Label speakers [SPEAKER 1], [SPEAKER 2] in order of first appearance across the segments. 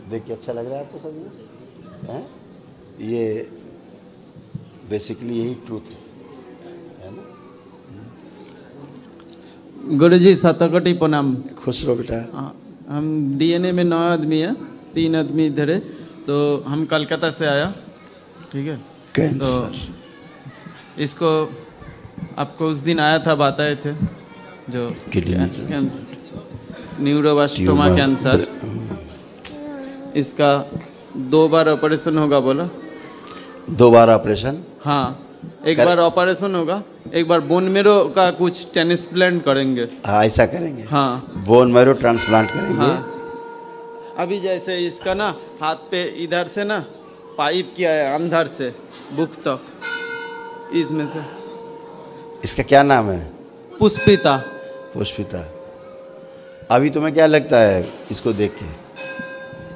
[SPEAKER 1] देख के अच्छा लग रहा है आपको सब हैं? ये बेसिकली यही ट्रूथ है ना।
[SPEAKER 2] गुरुजी शतकोटि प्रणाम।
[SPEAKER 1] खुश रहो बेटा।
[SPEAKER 2] हम डीएनए में 9 आदमी है, 3 आदमी इधर है। तो हम कलकत्ता से आया, ठीक है।
[SPEAKER 1] कैंसर
[SPEAKER 2] तो इसको आपको उस दिन आया था, बताए थे जो कैंसर, न्यूरोब्लास्टोमा कैंसर। इसका 2 बार ऑपरेशन होगा बोला।
[SPEAKER 1] 2 बार ऑपरेशन?
[SPEAKER 2] हाँ, एक बार ऑपरेशन होगा, एक बार बोन मेरो का कुछ ट्रांसप्लांट करेंगे।
[SPEAKER 1] हाँ, ऐसा करेंगे।
[SPEAKER 2] हाँ,
[SPEAKER 1] बोन मैरो ट्रांसप्लांट करेंगे।
[SPEAKER 2] हाँ। अभी जैसे इसका ना हाथ पे इधर से ना पाइप किया है, अंदर से बुक तक, इसमें से।
[SPEAKER 1] इसका क्या नाम है?
[SPEAKER 2] पुष्पिता।
[SPEAKER 1] पुष्पिता। अभी तुम्हें क्या लगता है इसको देख के?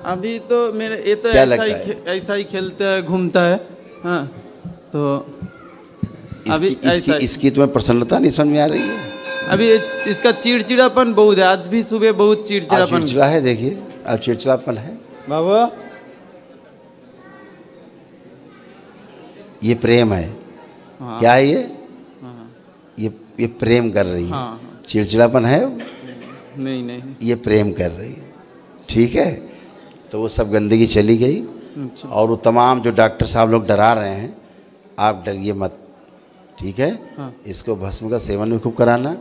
[SPEAKER 2] अभी तो मेरे ये तो ऐसा ही खेलता है, घूमता है। हाँ, तो अभी
[SPEAKER 1] इसकी तुम्हें प्रसन्नता नहीं समझ में आ रही है?
[SPEAKER 2] अभी इसका चिड़चिड़ापन बहुत है। आज भी सुबह बहुत चिड़चिड़ापन।
[SPEAKER 1] चिड़चिड़ा है, देखिए अब चिड़चिड़ापन है
[SPEAKER 2] बाबा।
[SPEAKER 1] ये प्रेम है।
[SPEAKER 2] हाँ।
[SPEAKER 1] क्या है ये?
[SPEAKER 2] हाँ।
[SPEAKER 1] ये प्रेम कर रही है।
[SPEAKER 2] हाँ।
[SPEAKER 1] चिड़चिड़ापन है?
[SPEAKER 2] नहीं,
[SPEAKER 1] ये प्रेम कर रही है, ठीक है। तो वो सब गंदगी चली गई।
[SPEAKER 2] अच्छा।
[SPEAKER 1] और वो तमाम जो डॉक्टर साहब लोग डरा रहे हैं, आप डरिए मत, ठीक है।
[SPEAKER 2] हाँ।
[SPEAKER 1] इसको भस्म का सेवन भी खूब कराना,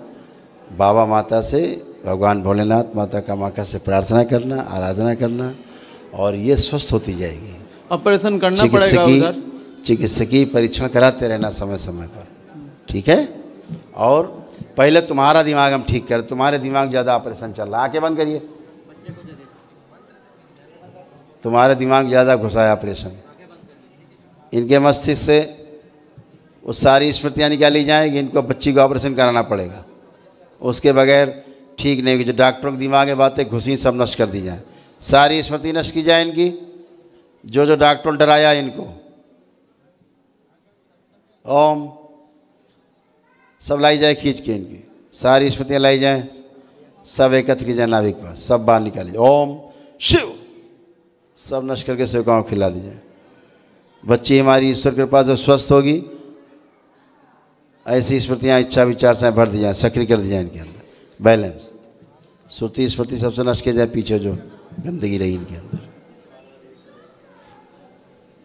[SPEAKER 1] बाबा माता से, भगवान भोलेनाथ माता कामाख्या से प्रार्थना करना, आराधना करना, और ये स्वस्थ होती जाएगी।
[SPEAKER 2] ऑपरेशन करना पड़ेगा उधर।
[SPEAKER 1] चिकित्सकीय परीक्षण कराते रहना समय समय पर, ठीक है। और पहले तुम्हारा दिमाग हम ठीक कर, तुम्हारे दिमाग ज़्यादा ऑपरेशन चल रहा है। आंखें बंद करिए। तुम्हारे दिमाग ज़्यादा घुसा है ऑपरेशन। इनके मस्तिष्क से वो सारी स्मृतियाँ निकाली जाएंगी। इनको बच्ची का ऑपरेशन कराना पड़ेगा, उसके बगैर ठीक नहीं होगी। जो डॉक्टरों के दिमाग में बातें घुसी सब नष्ट कर दी जाए, सारी स्मृति नष्ट की जाए इनकी। जो डॉक्टर डराया इनको, ओम सब लाई जाए खींच के, इनकी सारी स्मृतियाँ लाई जाएँ, सब एकत्र की जाए नाभिक पर, सब बाहर निकाली जाए। ओम शिव सब नष्ट करके सेवकाओं को खिला दी जाए। बच्ची हमारी ईश्वर कृपा से स्वस्थ होगी। ऐसी स्मृतियाँ, इच्छा विचार से भर दी जाए, सक्रिय कर दी जाए इनके अंदर। बैलेंस श्रुति स्मृति सबसे नष्ट किया जाए, पीछे जो गंदगी रही इनके अंदर,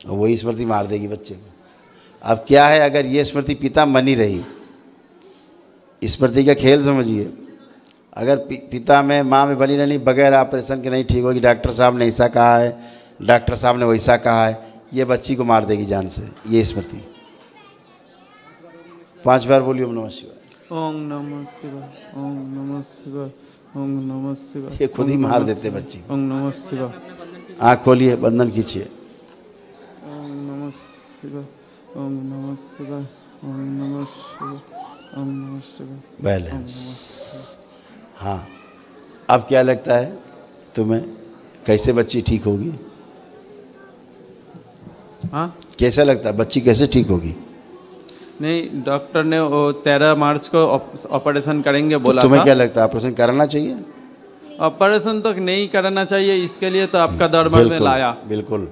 [SPEAKER 1] और वही स्मृति मार देगी बच्चे को। अब क्या है, अगर ये स्मृति पिता बनी रही, स्मृति का खेल समझिए। अगर पिता में माँ में बनी रहनी, बगैर ऑपरेशन के नहीं ठीक होगी। डॉक्टर साहब ने ऐसा कहा है, डॉक्टर साहब ने वैसा कहा है, ये बच्ची को मार देगी जान से, ये स्मृति। 5 बार बोलिए ओम नमः शिवाय।
[SPEAKER 2] ओम नमः शिवाय, ओम नमः शिवाय, ओम नमः शिवाय।
[SPEAKER 1] ये खुद ही मार देते बच्ची।
[SPEAKER 2] ओम नमः शिवाय।
[SPEAKER 1] आँख खोलिए, बंधन खींचिए।
[SPEAKER 2] ओम नमः शिवाय, ओम नमः शिवाय, ओम नमः शिवाय, ओम नमः शिवाय।
[SPEAKER 1] बैलेंस। हाँ, अब क्या लगता है तुम्हें, कैसे बच्ची ठीक होगी?
[SPEAKER 2] हाँ,
[SPEAKER 1] कैसा लगता है बच्ची कैसे ठीक होगी?
[SPEAKER 2] नहीं, डॉक्टर ने वो 13 मार्च को ऑपरेशन करेंगे बोला था।
[SPEAKER 1] तुम्हें क्या लगता है ऑपरेशन कराना चाहिए?
[SPEAKER 2] ऑपरेशन तो नहीं कराना चाहिए, इसके लिए तो आपका दरबार में लाया।
[SPEAKER 1] बिल्कुल,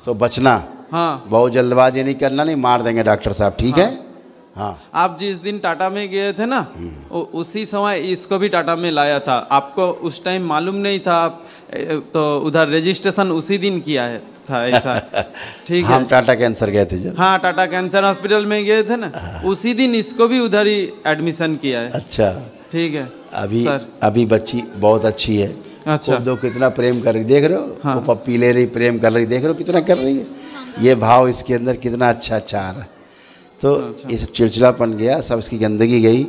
[SPEAKER 1] तो बचना।
[SPEAKER 2] हाँ,
[SPEAKER 1] बहुत जल्दबाजी नहीं करना, नहीं मार देंगे डॉक्टर साहब, ठीक है। हाँ,
[SPEAKER 2] आप जिस दिन टाटा में गए थे ना, उसी समय इसको भी टाटा में लाया था। आपको उस टाइम मालूम नहीं था, तो उधर रजिस्ट्रेशन उसी दिन किया है था ऐसा। ठीक है,
[SPEAKER 1] हम टाटा कैंसर गए थे जब।
[SPEAKER 2] हाँ, टाटा कैंसर हॉस्पिटल में गए थे ना, उसी दिन इसको भी उधर ही एडमिशन किया है।
[SPEAKER 1] अच्छा,
[SPEAKER 2] ठीक है।
[SPEAKER 1] अभी बच्ची बहुत अच्छी है।
[SPEAKER 2] अच्छा,
[SPEAKER 1] दो कितना प्रेम कर रही, देख रहे हो?
[SPEAKER 2] हाँ।
[SPEAKER 1] वो पप्पी ले रही, प्रेम कर रही, देख रहे हो कितना कर रही है। ये भाव इसके अंदर कितना अच्छा आ रहा है। तो इस चिड़चिड़ापन गया, सब इसकी गंदगी गई।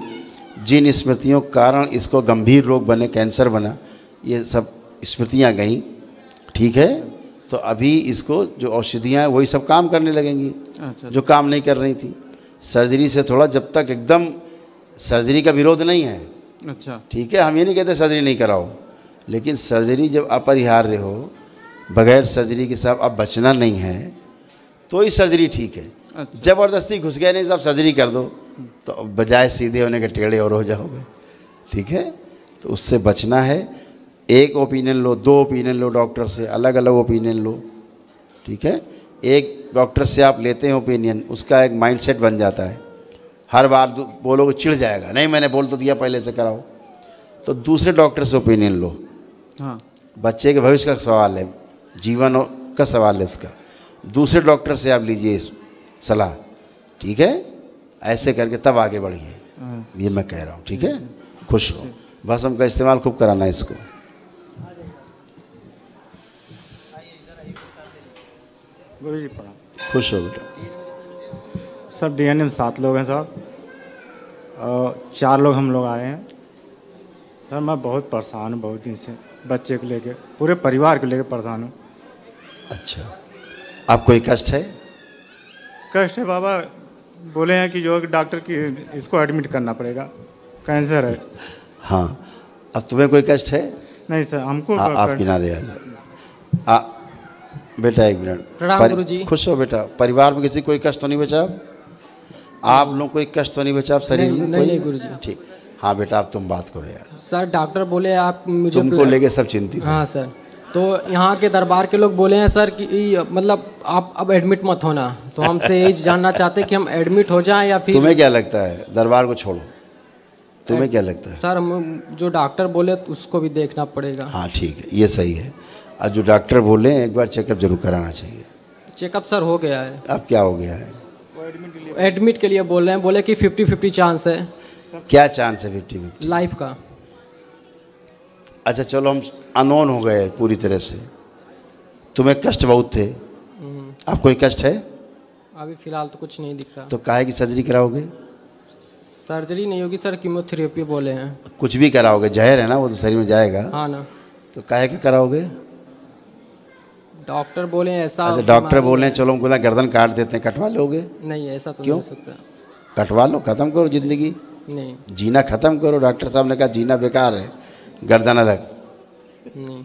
[SPEAKER 1] जिन स्मृतियों के कारण इसको गंभीर रोग बने, कैंसर बना, ये सब स्मृतियाँ गई, ठीक है। तो अभी इसको जो औषधियाँ हैं वही सब काम करने लगेंगी।
[SPEAKER 2] अच्छा,
[SPEAKER 1] जो काम नहीं कर रही थी। सर्जरी से थोड़ा, जब तक एकदम सर्जरी का विरोध नहीं है,
[SPEAKER 2] अच्छा,
[SPEAKER 1] ठीक है, हम ये नहीं कहते सर्जरी नहीं कराओ, लेकिन सर्जरी जब अपरिहार्य हो, बगैर सर्जरी के साथ अब बचना नहीं है, तो ही सर्जरी ठीक है।
[SPEAKER 2] अच्छा।
[SPEAKER 1] ज़बरदस्ती घुस गया नहीं साहब सर्जरी कर दो, तो बजाय सीधे होने के टेढ़े और हो जाओगे, ठीक है। तो उससे बचना है। एक ओपिनियन लो, 2 ओपिनियन लो डॉक्टर से, अलग अलग ओपिनियन लो, ठीक है। एक डॉक्टर से आप लेते हैं ओपिनियन, उसका एक माइंडसेट बन जाता है, हर बार बोलोगे चिढ़ जाएगा, नहीं मैंने बोल तो दिया पहले से कराओ। तो दूसरे डॉक्टर से ओपिनियन लो।
[SPEAKER 2] हाँ
[SPEAKER 1] बच्चे के भविष्य का सवाल है, जीवन का सवाल है उसका, दूसरे डॉक्टर से आप लीजिए सलाह, ठीक है। ऐसे करके तब आगे बढ़िए, ये मैं कह रहा हूँ, ठीक है। खुश हो, भस्म का इस्तेमाल खूब कराना है इसको।
[SPEAKER 3] गुरु जी प्रणाम।
[SPEAKER 1] खुश हो बेटा।
[SPEAKER 3] सब डीएनए में 7 लोग हैं साहब, और 4 लोग हम लोग आए हैं सर। मैं बहुत परेशान हूँ, बहुत दिन से, बच्चे को लेके, पूरे परिवार को लेके परेशान हूँ।
[SPEAKER 1] अच्छा, आप कोई कष्ट है?
[SPEAKER 3] कष्ट है बाबा, बोले हैं कि जो डॉक्टर की इसको एडमिट करना पड़ेगा, कैंसर है।
[SPEAKER 1] हाँ, अब तुम्हें कोई कष्ट है?
[SPEAKER 3] नहीं सर, हमको
[SPEAKER 1] आप किनारे आ बेटा, एक मिनट।
[SPEAKER 4] प्रणाम गुरुजी।
[SPEAKER 1] खुश हो बेटा। परिवार में किसी कोई कष्ट तो नहीं बचा? आप लोग कोई कष्ट तो नहीं बचा आप शरीर में?
[SPEAKER 4] नहीं गुरुजी।
[SPEAKER 1] ठीक। हाँ बेटा, अब तुम बात करो यार।
[SPEAKER 4] सर डॉक्टर बोले आप मुझे
[SPEAKER 1] तुमको लेके सब चिंतित हैं।
[SPEAKER 4] हाँ सर, तो यहाँ के दरबार के लोग बोले हैं सर कि मतलब आप अब एडमिट मत होना, तो हमसे यही जानना चाहते हैं कि हम एडमिट हो जाएं या फिर।
[SPEAKER 1] तुम्हें क्या लगता है? दरबार को छोड़ो, तुम्हें क्या लगता है?
[SPEAKER 4] सर हम जो डॉक्टर बोले तो उसको भी देखना पड़ेगा।
[SPEAKER 1] हाँ ठीक है, ये सही है। और जो डॉक्टर बोले एक बार चेकअप जरूर कराना चाहिए।
[SPEAKER 4] चेकअप सर हो गया है।
[SPEAKER 1] अब क्या हो गया है?
[SPEAKER 4] एडमिट के लिए बोल रहे हैं, बोले कि 50-50 चांस है।
[SPEAKER 1] क्या चांस है? 50-50
[SPEAKER 4] लाइफ का।
[SPEAKER 1] अच्छा चलो, हम अनोन हो गए पूरी तरह से, तुम्हें कष्ट बहुत थे, अब कोई कष्ट है?
[SPEAKER 4] अभी फिलहाल तो कुछ नहीं दिख रहा।
[SPEAKER 1] तो काहे की सर्जरी कराओगे?
[SPEAKER 4] सर्जरी नहीं होगी सर, कीमोथेरेपी बोले हैं।
[SPEAKER 1] कुछ भी कराओगे, जहर है ना वो, तो शरीर में जाएगा।
[SPEAKER 4] हाँ ना।
[SPEAKER 1] तो काहे के कराओगे?
[SPEAKER 4] डॉक्टर बोले ऐसा।
[SPEAKER 1] अच्छा डॉक्टर बोले हैं, चलो हमको ना गर्दन काट देते हैं, कटवा लोगे?
[SPEAKER 4] नहीं ऐसा तो
[SPEAKER 1] क्यों?
[SPEAKER 4] नहीं हो सकता।
[SPEAKER 1] कटवा लो, खत्म करो जिंदगी,
[SPEAKER 4] नहीं
[SPEAKER 1] जीना खत्म करो। डॉक्टर साहब ने कहा जीना बेकार है, गर्दन अलग।
[SPEAKER 4] नहीं।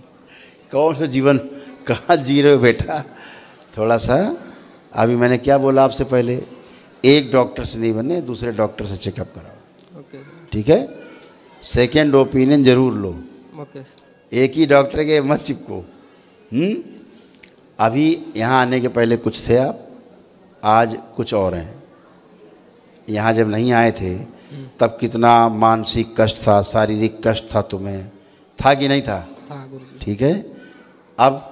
[SPEAKER 1] कौन सा जीवन, कहाँ जी रहे हो बेटा? थोड़ा सा, अभी मैंने क्या बोला आपसे पहले, एक डॉक्टर से नहीं बने, दूसरे डॉक्टर से चेकअप कराओ,
[SPEAKER 4] ओके
[SPEAKER 1] ठीक है। सेकेंड ओपिनियन जरूर लो,
[SPEAKER 4] ओके।
[SPEAKER 1] एक ही डॉक्टर के मत चिपको। अभी यहाँ आने के पहले कुछ थे आप, आज कुछ और हैं। यहाँ जब नहीं आए थे तब कितना मानसिक कष्ट था, शारीरिक कष्ट था, तुम्हें था कि नहीं था?
[SPEAKER 4] था गुरुजी।
[SPEAKER 1] ठीक है। अब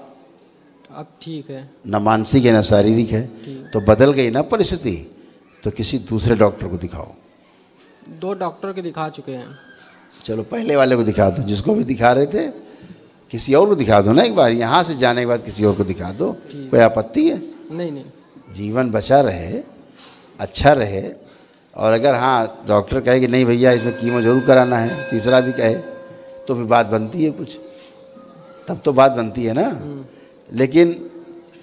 [SPEAKER 4] ठीक है।
[SPEAKER 1] न मानसिक है न शारीरिक है,
[SPEAKER 4] ठीक।
[SPEAKER 1] तो बदल गई ना परिस्थिति, तो किसी दूसरे डॉक्टर को दिखाओ।
[SPEAKER 4] 2 डॉक्टर के दिखा चुके हैं।
[SPEAKER 1] चलो पहले वाले को दिखा दो, जिसको भी दिखा रहे थे, किसी और को दिखा दो ना एक बार, यहाँ से जाने के बाद किसी और को दिखा दो। कोई आपत्ति है?
[SPEAKER 4] नहीं।
[SPEAKER 1] जीवन बचा रहे, अच्छा रहे। और अगर हाँ डॉक्टर कहे कि नहीं भैया इसमें कीमो जरूर कराना है, तीसरा भी कहे, तो फिर बात बनती है कुछ, तब तो बात बनती है ना। लेकिन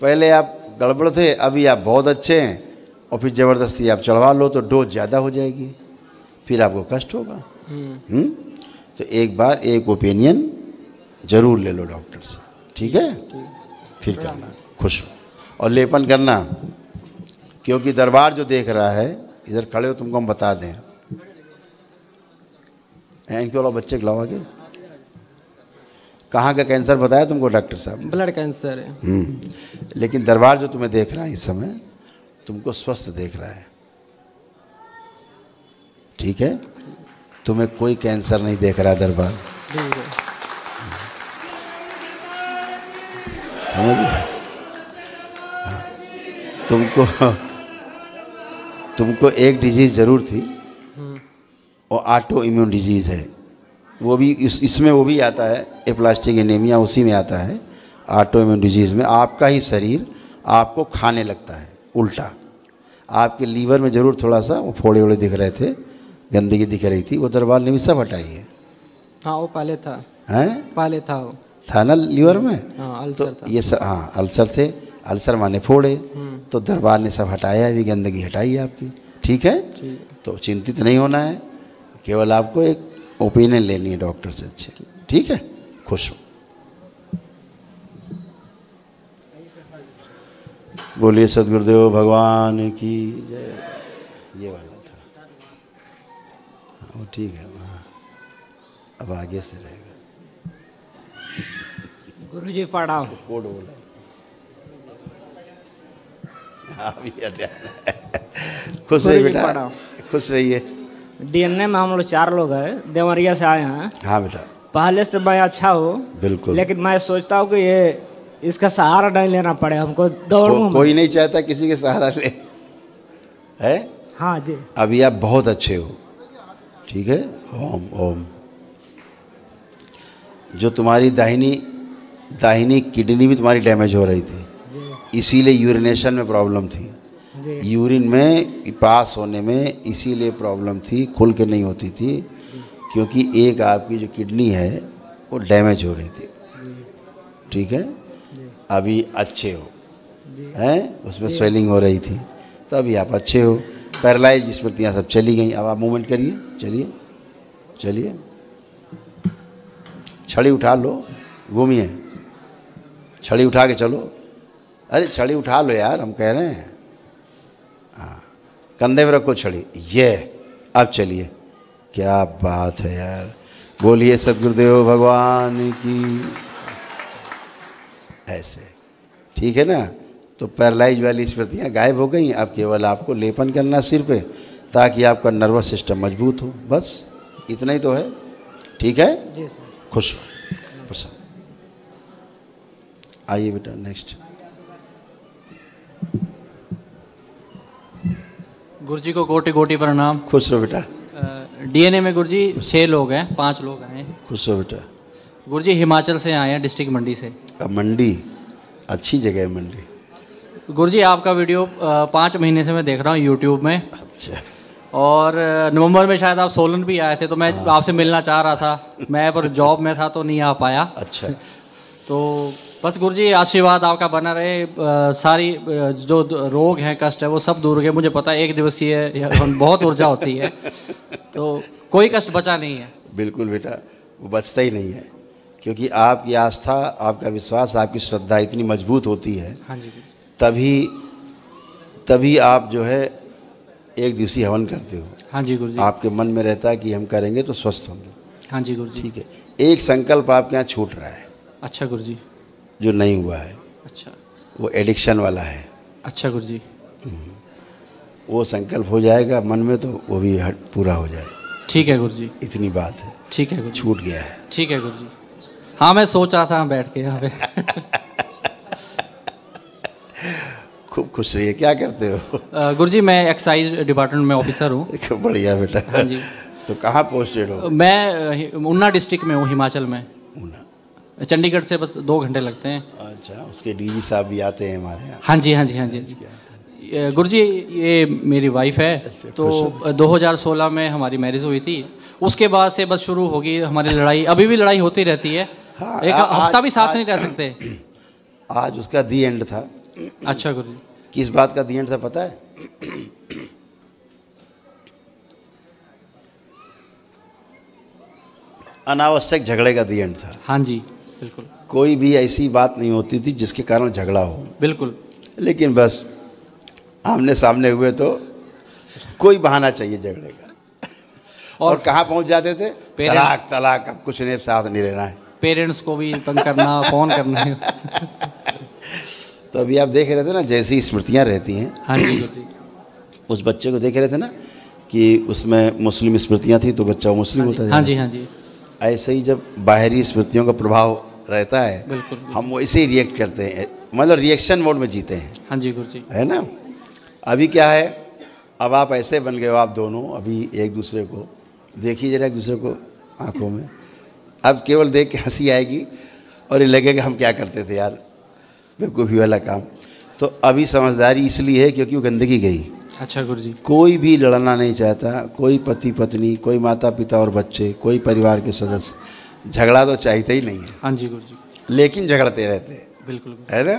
[SPEAKER 1] पहले आप गड़बड़ थे, अभी आप बहुत अच्छे हैं, और फिर ज़बरदस्ती आप चढ़वा लो तो डोज ज़्यादा हो जाएगी, फिर आपको कष्ट होगा। तो एक बार एक ओपिनियन जरूर ले लो डॉक्टर से, ठीक है। फिर करना, खुश हो और लेपन करना, क्योंकि दरबार जो देख रहा है, इधर खड़े हो तुमको हम बता दें, इनको लाओ, बच्चे को लाओ आगे। कहाँ का कैंसर बताया तुमको डॉक्टर साहब?
[SPEAKER 4] ब्लड कैंसर है।
[SPEAKER 1] लेकिन दरबार जो तुम्हें देख रहा है इस समय, तुमको स्वस्थ देख रहा है, ठीक है। तुम्हें कोई कैंसर नहीं देख रहा है दरबार।
[SPEAKER 4] ठीक है।
[SPEAKER 1] तुमको एक डिजीज़ ज़रूर थी, और ऑटो इम्यून डिजीज़ है, वो भी इसमें वो भी आता है, एप्लास्टिक एनीमिया उसी में आता है। ऑटो इम्यून डिजीज़ में आपका ही शरीर आपको खाने लगता है उल्टा। आपके लीवर में ज़रूर थोड़ा सा वो फोड़े वोड़े दिख रहे थे, गंदगी दिख रही थी, वो दरबार ने भी सब हटाई है।
[SPEAKER 4] हाँ वो पहले था।
[SPEAKER 1] हैं?
[SPEAKER 4] पहले था वो।
[SPEAKER 1] था ना लीवर में?
[SPEAKER 4] हाँ अल्सर
[SPEAKER 1] तो
[SPEAKER 4] था।
[SPEAKER 1] ये सब, हाँ अल्सर थे, अल्सर माने फोड़े, तो दरबार ने सब हटाया, अभी गंदगी हटाई है आपकी, ठीक है। तो चिंतित नहीं होना है, केवल आपको एक ओपिनियन लेनी है डॉक्टर से अच्छे, ठीक है। खुश हो। बोलिए सदगुरुदेव भगवान की जय। ये वाला था, हाँ, वो ठीक है। हाँ अब आगे से रहेगा।
[SPEAKER 5] गुरुजी प्रणाम।
[SPEAKER 1] कोड बोला। हाँ भैया ध्यान है। खुश रहिए
[SPEAKER 5] गुरुजी
[SPEAKER 1] बेटा,
[SPEAKER 5] प्रणाम।
[SPEAKER 1] खुश रहिए।
[SPEAKER 5] डीएनए में हम लोग 4 लोग हैं, देवरिया से आए हैं।
[SPEAKER 1] हाँ बेटा
[SPEAKER 5] पहले से मैं अच्छा हूँ,
[SPEAKER 1] बिल्कुल।
[SPEAKER 5] लेकिन मैं सोचता हूँ कि ये इसका सहारा नहीं लेना पड़े हमको दौड़ूं में।
[SPEAKER 1] कोई नहीं चाहता किसी के सहारा ले, है?
[SPEAKER 5] हाँ जी।
[SPEAKER 1] अभी आप बहुत अच्छे हो, ठीक है। ओम ओम। जो तुम्हारी दाहिनी किडनी भी तुम्हारी डैमेज हो रही थी, इसीलिए यूरिनेशन में प्रॉब्लम थी, यूरिन में पास होने में इसीलिए प्रॉब्लम थी, खुल के नहीं होती थी, क्योंकि एक आपकी जो किडनी है वो डैमेज हो रही थी, ठीक है। अभी अच्छे हो, हैं? उसमें स्वेलिंग हो रही थी, तो अभी आप अच्छे हो। पैरालाइज स्मृतियाँ सब चली गई। अब आप मूवमेंट करिए, चलिए चलिए, छड़ी उठा लो, घूमिए, छड़ी उठा के चलो। अरे छड़ी उठा लो यार, हम कह रहे हैं। हाँ, कंधे में रखो छड़ी, ये अब चलिए। क्या बात है यार, बोलिए सद्गुरुदेव भगवान की। ऐसे ठीक है ना। तो पैरालाइज वाली स्मृतियाँ गायब हो गई। अब केवल आपको लेपन करना सिर पे, ताकि आपका नर्वस सिस्टम मजबूत हो, बस इतना ही तो है, ठीक है।
[SPEAKER 5] जी सर।
[SPEAKER 1] खुश हो, प्रसन्न। आइए बेटा नेक्स्ट।
[SPEAKER 6] गुरुजी को कोटि कोटि प्रणाम।
[SPEAKER 1] खुश रहो बेटा।
[SPEAKER 6] डीएनए में गुरुजी 6 लोग हैं, 5 लोग आए हैं।
[SPEAKER 1] खुश रहो बेटा।
[SPEAKER 6] गुरुजी हिमाचल से आए हैं, डिस्ट्रिक्ट मंडी से।
[SPEAKER 1] अब मंडी अच्छी जगह है मंडी।
[SPEAKER 6] गुरुजी आपका वीडियो 5 महीने से मैं देख रहा हूँ यूट्यूब में।
[SPEAKER 1] अच्छा।
[SPEAKER 6] और नवंबर में शायद आप सोलन भी आए थे, तो मैं आपसे मिलना चाह रहा था, मैं पर जॉब में था तो नहीं आ पाया।
[SPEAKER 1] अच्छा।
[SPEAKER 6] तो बस गुरुजी आशीर्वाद आपका बना रहे। सारी जो रोग हैं, कष्ट है, वो सब दूर हो गए। मुझे पता है 1 दिवसीय बहुत ऊर्जा होती है, तो कोई कष्ट बचा नहीं है।
[SPEAKER 1] बिल्कुल बेटा, वो बचता ही नहीं है, क्योंकि आपकी आस्था, आपका विश्वास, आपकी श्रद्धा इतनी मजबूत होती है।
[SPEAKER 6] हाँ जी।
[SPEAKER 1] तभी आप जो है 1 दिवसीय हवन करते हो।
[SPEAKER 6] हाँ जी गुरुजी।
[SPEAKER 1] आपके मन में रहता है कि हम करेंगे तो स्वस्थ होंगे।
[SPEAKER 6] हाँ जी गुरुजी।
[SPEAKER 1] ठीक है। एक संकल्प आपके यहाँ छूट रहा है।
[SPEAKER 6] अच्छा गुरुजी।
[SPEAKER 1] जो नहीं हुआ है।
[SPEAKER 6] अच्छा।
[SPEAKER 1] वो एडिक्शन वाला है।
[SPEAKER 6] अच्छा गुरुजी।
[SPEAKER 1] वो संकल्प हो जाएगा मन में, तो वो भी पूरा हो जाए।
[SPEAKER 6] ठीक है गुरुजी।
[SPEAKER 1] इतनी बात है।
[SPEAKER 6] ठीक है गुरुजी।
[SPEAKER 1] छूट गया है।
[SPEAKER 6] ठीक है गुरुजी। हाँ, मैं सोच रहा था बैठ के यहाँ पे।
[SPEAKER 1] खूब खुश रहिए। क्या करते हो?
[SPEAKER 6] गुरुजी मैं एक्साइज डिपार्टमेंट में ऑफिसर हूँ।
[SPEAKER 1] बढ़िया बेटा।
[SPEAKER 6] हाँ जी।
[SPEAKER 1] तो कहाँ पोस्टेड हो?
[SPEAKER 6] मैं ऊना डिस्ट्रिक्ट में हूँ, हिमाचल में।
[SPEAKER 1] ऊना।
[SPEAKER 6] चंडीगढ़ से बस 2 घंटे लगते हैं।
[SPEAKER 1] अच्छा, उसके डीजी साहब भी आते हैं हमारे यहाँ।
[SPEAKER 6] हाँ जी हाँ जी हाँ जी। गुरुजी ये मेरी वाइफ है।
[SPEAKER 1] अच्छा,
[SPEAKER 6] तो 2016 में हमारी मैरिज हुई थी। उसके बाद से बस शुरू होगी हमारी लड़ाई। अभी भी लड़ाई होती रहती है।
[SPEAKER 1] हाँ,
[SPEAKER 6] एक हफ्ता भी साथ नहीं रह सकते।
[SPEAKER 1] आज उसका दी एंड था।
[SPEAKER 6] अच्छा गुरुजी।
[SPEAKER 1] किस बात का दी एंड था पता है? अनावश्यक झगड़े का दी एंड था।
[SPEAKER 6] हाँ जी बिल्कुल।
[SPEAKER 1] कोई भी ऐसी बात नहीं होती थी जिसके कारण झगड़ा हो।
[SPEAKER 6] बिल्कुल।
[SPEAKER 1] लेकिन बस आमने सामने हुए तो कोई बहाना चाहिए झगड़े का। और कहाँ पहुंच जाते थे? तलाक तलाक, अब कुछ नहीं, साथ नहीं रहना है।
[SPEAKER 6] पेरेंट्स को भी तंग करना, फोन करना है।
[SPEAKER 1] तो अभी आप देख रहे थे ना, जैसी स्मृतियाँ रहती हैं।
[SPEAKER 6] हाँ जी गुरुजी।
[SPEAKER 1] उस बच्चे को देख रहे थे ना कि उसमें मुस्लिम स्मृतियाँ थी, तो बच्चा मुस्लिम होता है।
[SPEAKER 6] हाँ जी हाँ जी।
[SPEAKER 1] ऐसे ही जब बाहरी स्मृतियों का प्रभाव रहता है,
[SPEAKER 6] बिल्कुल।
[SPEAKER 1] हम वैसे ही रिएक्ट करते हैं, मतलब रिएक्शन मोड में जीते हैं।
[SPEAKER 6] हाँ जी गुरुजी।
[SPEAKER 1] है ना। अभी क्या है, अब आप ऐसे बन गए हो, आप दोनों अभी एक दूसरे को देखिए जरा, एक दूसरे को आंखों में। अब केवल देख के हंसी आएगी और ये लगेगा हम क्या करते थे यार, बेवकूफ़ी वाला काम। तो अभी समझदारी इसलिए है क्योंकि वो गंदगी गई।
[SPEAKER 6] अच्छा गुरुजी।
[SPEAKER 1] कोई भी लड़ना नहीं चाहता, कोई पति पत्नी, कोई माता पिता और बच्चे, कोई परिवार के सदस्य झगड़ा तो चाहते ही नहीं है।
[SPEAKER 6] हाँ जी गुरुजी।
[SPEAKER 1] लेकिन झगड़ते रहते हैं।
[SPEAKER 6] बिल्कुल।
[SPEAKER 1] है ना।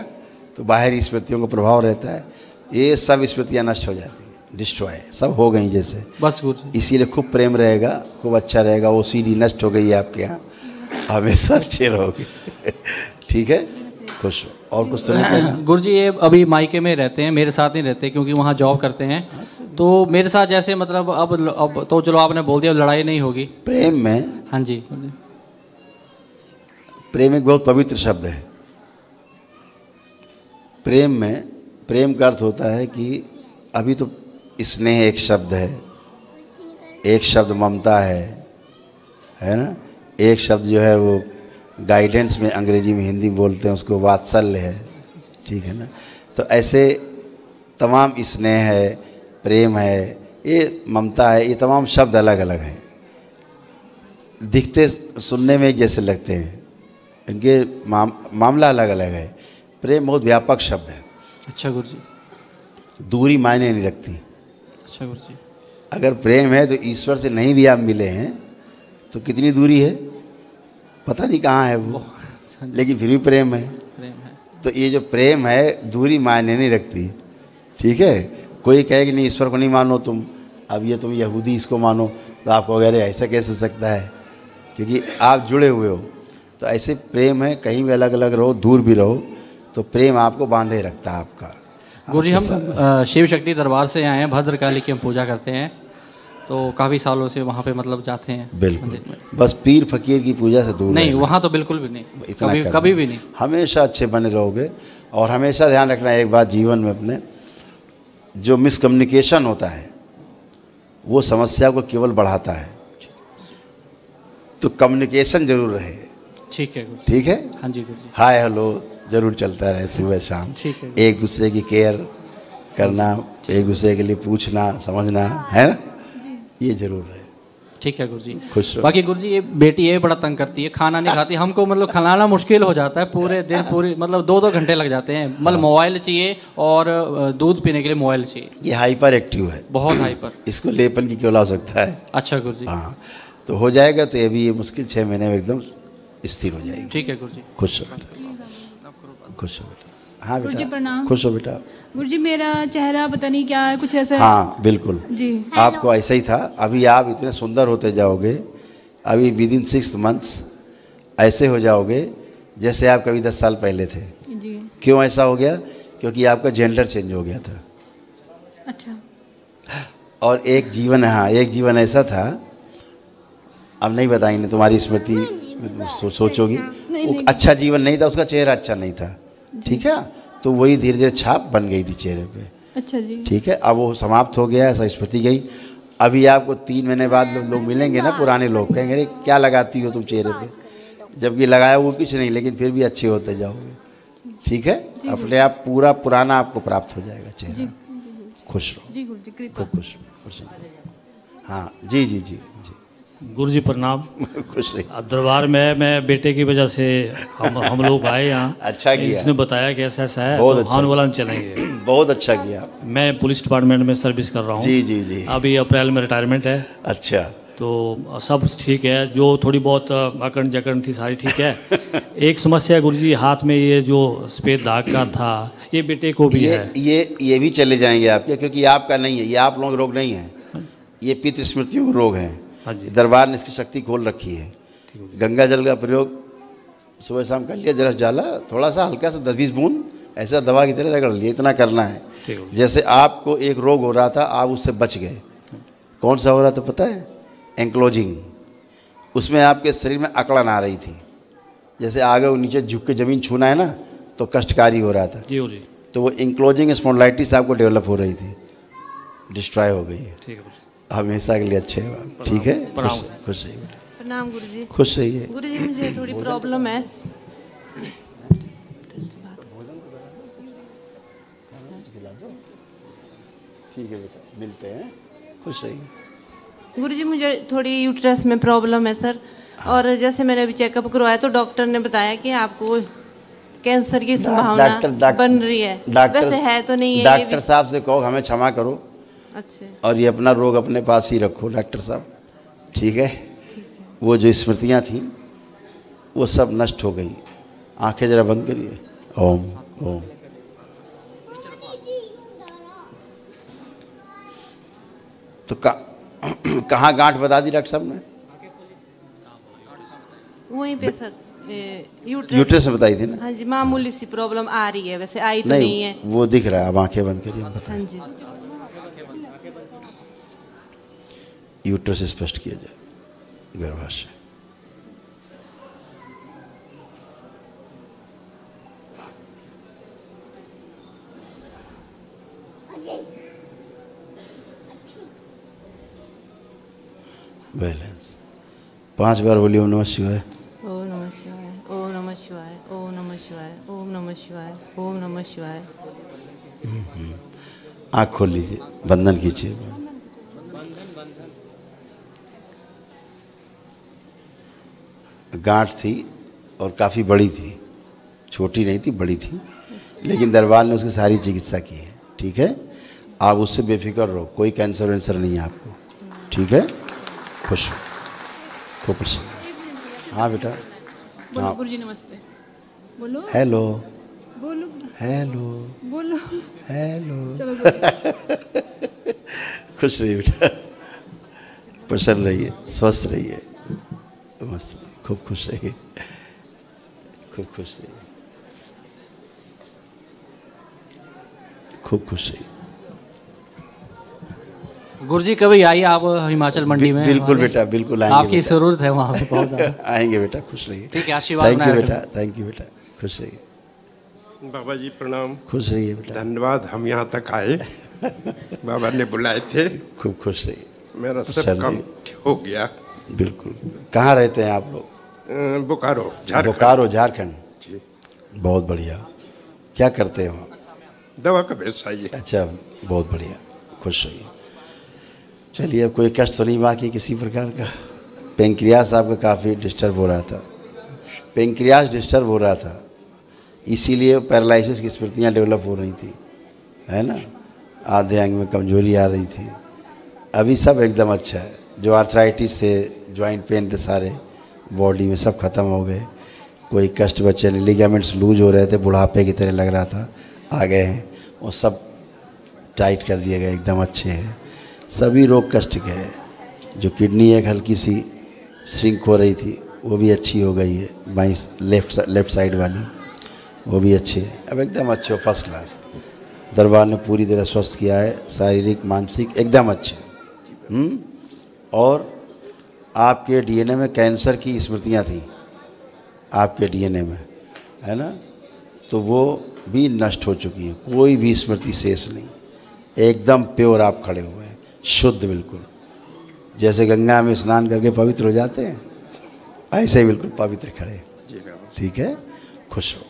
[SPEAKER 1] तो बाहरी स्मृतियों का प्रभाव रहता है, ये सब स्मृतियाँ नष्ट हो जाती हैं, डिस्ट्रॉय सब हो गई जैसे।
[SPEAKER 6] बस गुरुजी।
[SPEAKER 1] इसीलिए खूब प्रेम रहेगा, खूब अच्छा रहेगा। वो सीढ़ी नष्ट हो गई है आपके यहाँ, हमेशा अच्छे रहोगे। ठीक है, खुश हो। और कुछ तो नहीं कहना?
[SPEAKER 6] गुरुजी ये अभी मायके में रहते हैं, मेरे साथ नहीं रहते क्योंकि वहाँ जॉब करते हैं। तो मेरे साथ जैसे मतलब अब तो चलो आपने बोल दिया लड़ाई नहीं होगी
[SPEAKER 1] प्रेम में।
[SPEAKER 6] हाँ जी।
[SPEAKER 1] प्रेम एक बहुत पवित्र शब्द है। प्रेम का अर्थ होता है कि अभी तो स्नेह एक शब्द है, एक शब्द ममता है ना, एक शब्द जो है वो गाइडेंस में अंग्रेजी में हिंदी में बोलते हैं उसको वात्सल्य है, ठीक है ना। तो ऐसे तमाम स्नेह है, प्रेम है, ये ममता है, ये तमाम शब्द अलग अलग हैं, दिखते सुनने में एक जैसे लगते हैं, इनके मामला अलग अलग है। प्रेम बहुत व्यापक शब्द है।
[SPEAKER 6] अच्छा गुरु जी।
[SPEAKER 1] दूरी मायने नहीं रखती।
[SPEAKER 6] अच्छा गुरु जी।
[SPEAKER 1] अगर प्रेम है तो ईश्वर से नहीं भी आप मिले हैं तो कितनी दूरी है पता नहीं कहाँ है वो, लेकिन फिर भी प्रेम है। तो ये जो प्रेम है दूरी मायने नहीं रखती, ठीक है। कोई कहे कि नहीं ईश्वर को नहीं मानो तुम, अब ये तुम यहूदी इसको मानो, तो आपको वगैरह ऐसा कैसे हो सकता है, क्योंकि आप जुड़े हुए हो। तो ऐसे प्रेम है, कहीं भी अलग अलग रहो, दूर भी रहो, तो प्रेम आपको बांधे रखता है आपका।
[SPEAKER 6] गुरु जी हम शिव शक्ति दरबार से आए हैं, भद्रकाली की हम पूजा करते हैं, तो काफ़ी सालों से वहाँ पे मतलब जाते हैं।
[SPEAKER 1] बिल्कुल, बस पीर फकीर की पूजा से दूर
[SPEAKER 6] नहीं, वहाँ तो बिल्कुल भी नहीं, कभी भी नहीं।
[SPEAKER 1] हमेशा अच्छे बने रहोगे। और हमेशा ध्यान रखना एक बात जीवन में अपने, जो मिसकम्युनिकेशन होता है वो समस्या को केवल बढ़ाता है, तो कम्युनिकेशन जरूर रहे।
[SPEAKER 6] ठीक है गुरु।
[SPEAKER 1] ठीक है।
[SPEAKER 6] हाँ जी गुरु जी।
[SPEAKER 1] हाय हेलो जरूर चलता रहे सुबह शाम।
[SPEAKER 6] ठीक है।
[SPEAKER 1] एक दूसरे की केयर करना, एक दूसरे के लिए पूछना समझना, है ना, ये जरूर है।
[SPEAKER 6] ठीक है गुरु जी।
[SPEAKER 1] खुश रहो।
[SPEAKER 6] बाकी गुरु जी ये बेटी ये बड़ा तंग करती है, खाना नहीं खाती, हमको मतलब खिलाना मुश्किल हो जाता है, पूरे दिन पूरी मतलब 2-2 घंटे लग जाते हैं, मतलब मोबाइल चाहिए और दूध पीने के लिए मोबाइल चाहिए।
[SPEAKER 1] ये हाइपर एक्टिव है,
[SPEAKER 6] बहुत हाइपर।
[SPEAKER 1] इसको लेपन की क्यों ला सकता है।
[SPEAKER 6] अच्छा गुरु जी।
[SPEAKER 1] हाँ, तो हो जाएगा। तो ये भी ये मुश्किल 6 महीने में एकदम स्थिर हो जाएगी।
[SPEAKER 6] ठीक है गुरु जी।
[SPEAKER 1] खुश हो बेटा, खुश हो बेटा। हाँ
[SPEAKER 7] गुरुजी
[SPEAKER 1] बेटा
[SPEAKER 7] प्रणाम।
[SPEAKER 1] खुश हो बेटा।
[SPEAKER 7] गुरुजी मेरा चेहरा पता नहीं क्या है, कुछ ऐसा है।
[SPEAKER 1] हाँ बिल्कुल
[SPEAKER 7] जी।
[SPEAKER 1] आपको ऐसा ही था। अभी आप इतने सुंदर होते जाओगे, अभी विदिन 6 months ऐसे हो जाओगे जैसे आप कभी 10 साल पहले थे।
[SPEAKER 7] जी।
[SPEAKER 1] क्यों ऐसा हो गया? क्योंकि आपका जेंडर चेंज हो गया था।
[SPEAKER 7] अच्छा।
[SPEAKER 1] और एक जीवन, हाँ एक जीवन ऐसा था, अब नहीं बताएंगे, तुम्हारी स्मृति सोचोगी। वो अच्छा जीवन नहीं था, उसका चेहरा अच्छा नहीं था, ठीक है। तो वही धीरे धीरे छाप बन गई थी चेहरे पे।
[SPEAKER 7] अच्छा जी।
[SPEAKER 1] ठीक है, अब वो समाप्त हो गया, ऐसा स्मृति गई। अभी आपको 3 महीने बाद लोग मिलेंगे ना, पुराने लोग कहेंगे अरे क्या लगाती हो तुम चेहरे पे, जबकि लगाया वो कुछ नहीं, लेकिन फिर भी अच्छे होते जाओगे। ठीक है, अपने आप पूरा पुराना आपको प्राप्त हो जाएगा चेहरा। खुश रहो
[SPEAKER 7] जी गुरुजी कृपा।
[SPEAKER 1] खूब खुश खुश। हाँ जी जी जी जी।
[SPEAKER 8] गुरु जी प्रणाम।
[SPEAKER 1] खुश रहिए।
[SPEAKER 8] दरबार में मैं बेटे की वजह से हम लोग आए यहाँ।
[SPEAKER 1] अच्छा किया।
[SPEAKER 8] इसने बताया कि ऐसा ऐसा है,
[SPEAKER 1] बहुत
[SPEAKER 8] तो
[SPEAKER 1] अच्छा।
[SPEAKER 8] हान वाला चलेंगे।
[SPEAKER 1] बहुत अच्छा किया।
[SPEAKER 8] मैं पुलिस डिपार्टमेंट में सर्विस कर रहा हूँ।
[SPEAKER 1] जी जी जी।
[SPEAKER 8] अभी अप्रैल में रिटायरमेंट है।
[SPEAKER 1] अच्छा।
[SPEAKER 8] तो सब ठीक है, जो थोड़ी बहुत अकड़ जकड़ थी सारी ठीक है। एक समस्या गुरु जी, हाथ में ये जो सफेद दाग का था, ये बेटे को भी है।
[SPEAKER 1] ये भी चले जाएंगे आपके, क्योंकि आपका नहीं है, ये आप लोगों का रोग नहीं है, ये पितृ स्मृतियों के रोग हैं। दरबार ने इसकी शक्ति खोल रखी है। गंगा जल का प्रयोग सुबह शाम कर लिया, जरा डाला, थोड़ा सा हल्का सा 10-20 बूंद ऐसा दवा की तरह रगड़ लिया, इतना करना है। जैसे आपको एक रोग हो रहा था, आप उससे बच गए। कौन सा हो रहा था पता है? एंक्लोजिंग। उसमें आपके शरीर में अकड़न आ रही थी, जैसे आगे और नीचे झुक के ज़मीन छूना है ना, तो कष्टकारी हो रहा था।
[SPEAKER 8] जी जी।
[SPEAKER 1] तो वो एंक्लोजिंग स्पॉन्डिलाइटिस आपको डेवलप हो रही थी, डिस्ट्रॉय हो गई है।
[SPEAKER 8] ठीक है,
[SPEAKER 1] हमेशा के लिए अच्छे हैं। ठीक है, खुश रहिए।
[SPEAKER 9] प्रणाम गुरुजी।
[SPEAKER 1] खुश रहिए।
[SPEAKER 9] गुरुजी मुझे थोड़ी प्रॉब्लम है।
[SPEAKER 1] ठीक है बेटा, मिलते हैं। खुश रहिए।
[SPEAKER 9] गुरुजी मुझे थोड़ी यूट्रस में प्रॉब्लम है सर, और जैसे मैंने अभी चेकअप करवाया तो डॉक्टर ने बताया कि आपको कैंसर की संभावना बन रही है। वैसे है तो नहीं है।
[SPEAKER 1] डॉक्टर साहब से कहो हमें क्षमा करो।
[SPEAKER 9] अच्छा।
[SPEAKER 1] और ये अपना रोग अपने पास ही रखो डॉक्टर साहब, ठीक है। वो जो स्मृतियाँ थीं वो सब नष्ट हो गई। आंखें जरा बंद करिए। ओम ओम। तो कहाँ गांठ बता दी डॉक्टर साहब ने?
[SPEAKER 9] वहीं पे सर,
[SPEAKER 1] यूट्रस में बताई थी ना।
[SPEAKER 9] हाँ जी, मामूली सी प्रॉब्लम आ रही है, वैसे आई तो नहीं है।
[SPEAKER 1] वो दिख रहा है, अब आंखें बंद करिए।
[SPEAKER 9] हाँ जी।
[SPEAKER 1] यूट्रस स्पष्ट किया जाए गर्भाशय। बैलेंस 5 बार बोलिए ओम नमः शिवाय।
[SPEAKER 9] ओम नमः शिवाय, ओम नमः शिवाय, ओम नमः शिवाय, ओम नमः शिवाय, ओम नमः शिवाय।
[SPEAKER 1] आँख खोल लीजिए, बंधन कीजिए। गांठ थी और काफ़ी बड़ी थी, छोटी नहीं थी, बड़ी थी, लेकिन दरबार ने उसकी सारी चिकित्सा की है। ठीक है, आप उससे बेफिक्र रहो, कोई कैंसर वैंसर नहीं है आपको। ठीक है, खुश हो, खूब प्रसन्न। हाँ बेटा,
[SPEAKER 7] बोलो गुरुजी नमस्ते। बोलो
[SPEAKER 1] हेलो,
[SPEAKER 7] बोलो
[SPEAKER 1] हेलो,
[SPEAKER 7] बोलो
[SPEAKER 1] हेलो।
[SPEAKER 7] चलो
[SPEAKER 1] खुश रहिए बेटा, प्रसन्न रहिए, स्वस्थ रहिए, मस्त रहिए, खूब खुश रहिए, खूब खुश रहिए, खूब खुश रहिए।
[SPEAKER 6] गुरुजी कभी आइए आप हिमाचल मंडी में।
[SPEAKER 1] बिल्कुल बेटा, बिल्कुल आएंगे।
[SPEAKER 6] आपकी जरूरत है वहाँ पे बहुत ज़्यादा।
[SPEAKER 1] आएंगे बेटा, खुश रहिए।
[SPEAKER 6] ठीक है, आशीर्वाद।
[SPEAKER 1] थैंक यू बेटा, थैंक यू बेटा, खुश रहिए।
[SPEAKER 10] बाबा जी प्रणाम।
[SPEAKER 1] खुश रहिए बेटा,
[SPEAKER 10] धन्यवाद, हम यहाँ तक आए, बाबा ने बुलाए थे।
[SPEAKER 1] खूब खुश रहिए,
[SPEAKER 10] मेरा सब काम हो गया।
[SPEAKER 1] बिल्कुल। कहाँ रहते हैं आप लोग?
[SPEAKER 10] बोकारो,
[SPEAKER 1] बोकारो, झारखंड। बहुत बढ़िया। क्या करते हैं वहाँ?
[SPEAKER 10] दवा का व्यवसाय है।
[SPEAKER 1] अच्छा, बहुत बढ़िया, खुश रहिए। चलिए, अब कोई कष्ट तो नहीं बाकी किसी प्रकार का? पेंक्रियास आपका काफ़ी डिस्टर्ब हो रहा था, पेंक्रियास डिस्टर्ब हो रहा था, इसीलिए पैरालिसिस की स्मृतियाँ डेवलप हो रही थी, है ना, आधे अंग में कमजोरी आ रही थी। अभी सब एकदम अच्छा है। जो आर्थराइटिस थे, जॉइंट पेन थे, सारे बॉडी में सब खत्म हो गए, कोई कष्ट बचे नहीं। लिगामेंट्स लूज हो रहे थे, बुढ़ापे की तरह लग रहा था, आ गए हैं, वो सब टाइट कर दिए गए, एकदम अच्छे हैं। सभी रोग कष्ट के हैं। जो किडनी एक हल्की सी श्रिंक हो रही थी, वो भी अच्छी हो गई है, बाई लेफ्ट साइड वाली, वो भी अच्छी है, अब एकदम अच्छे हो, फर्स्ट क्लास। दरबार ने पूरी तरह स्वस्थ किया है, शारीरिक मानसिक एकदम अच्छे। और आपके डीएनए में कैंसर की स्मृतियाँ थी, आपके डीएनए में, है ना, तो वो भी नष्ट हो चुकी हैं, कोई भी स्मृति शेष नहीं, एकदम प्योर आप खड़े हुए हैं, शुद्ध बिल्कुल। जैसे गंगा में स्नान करके पवित्र हो जाते हैं, ऐसे ही बिल्कुल पवित्र खड़े। ठीक है, खुश हो।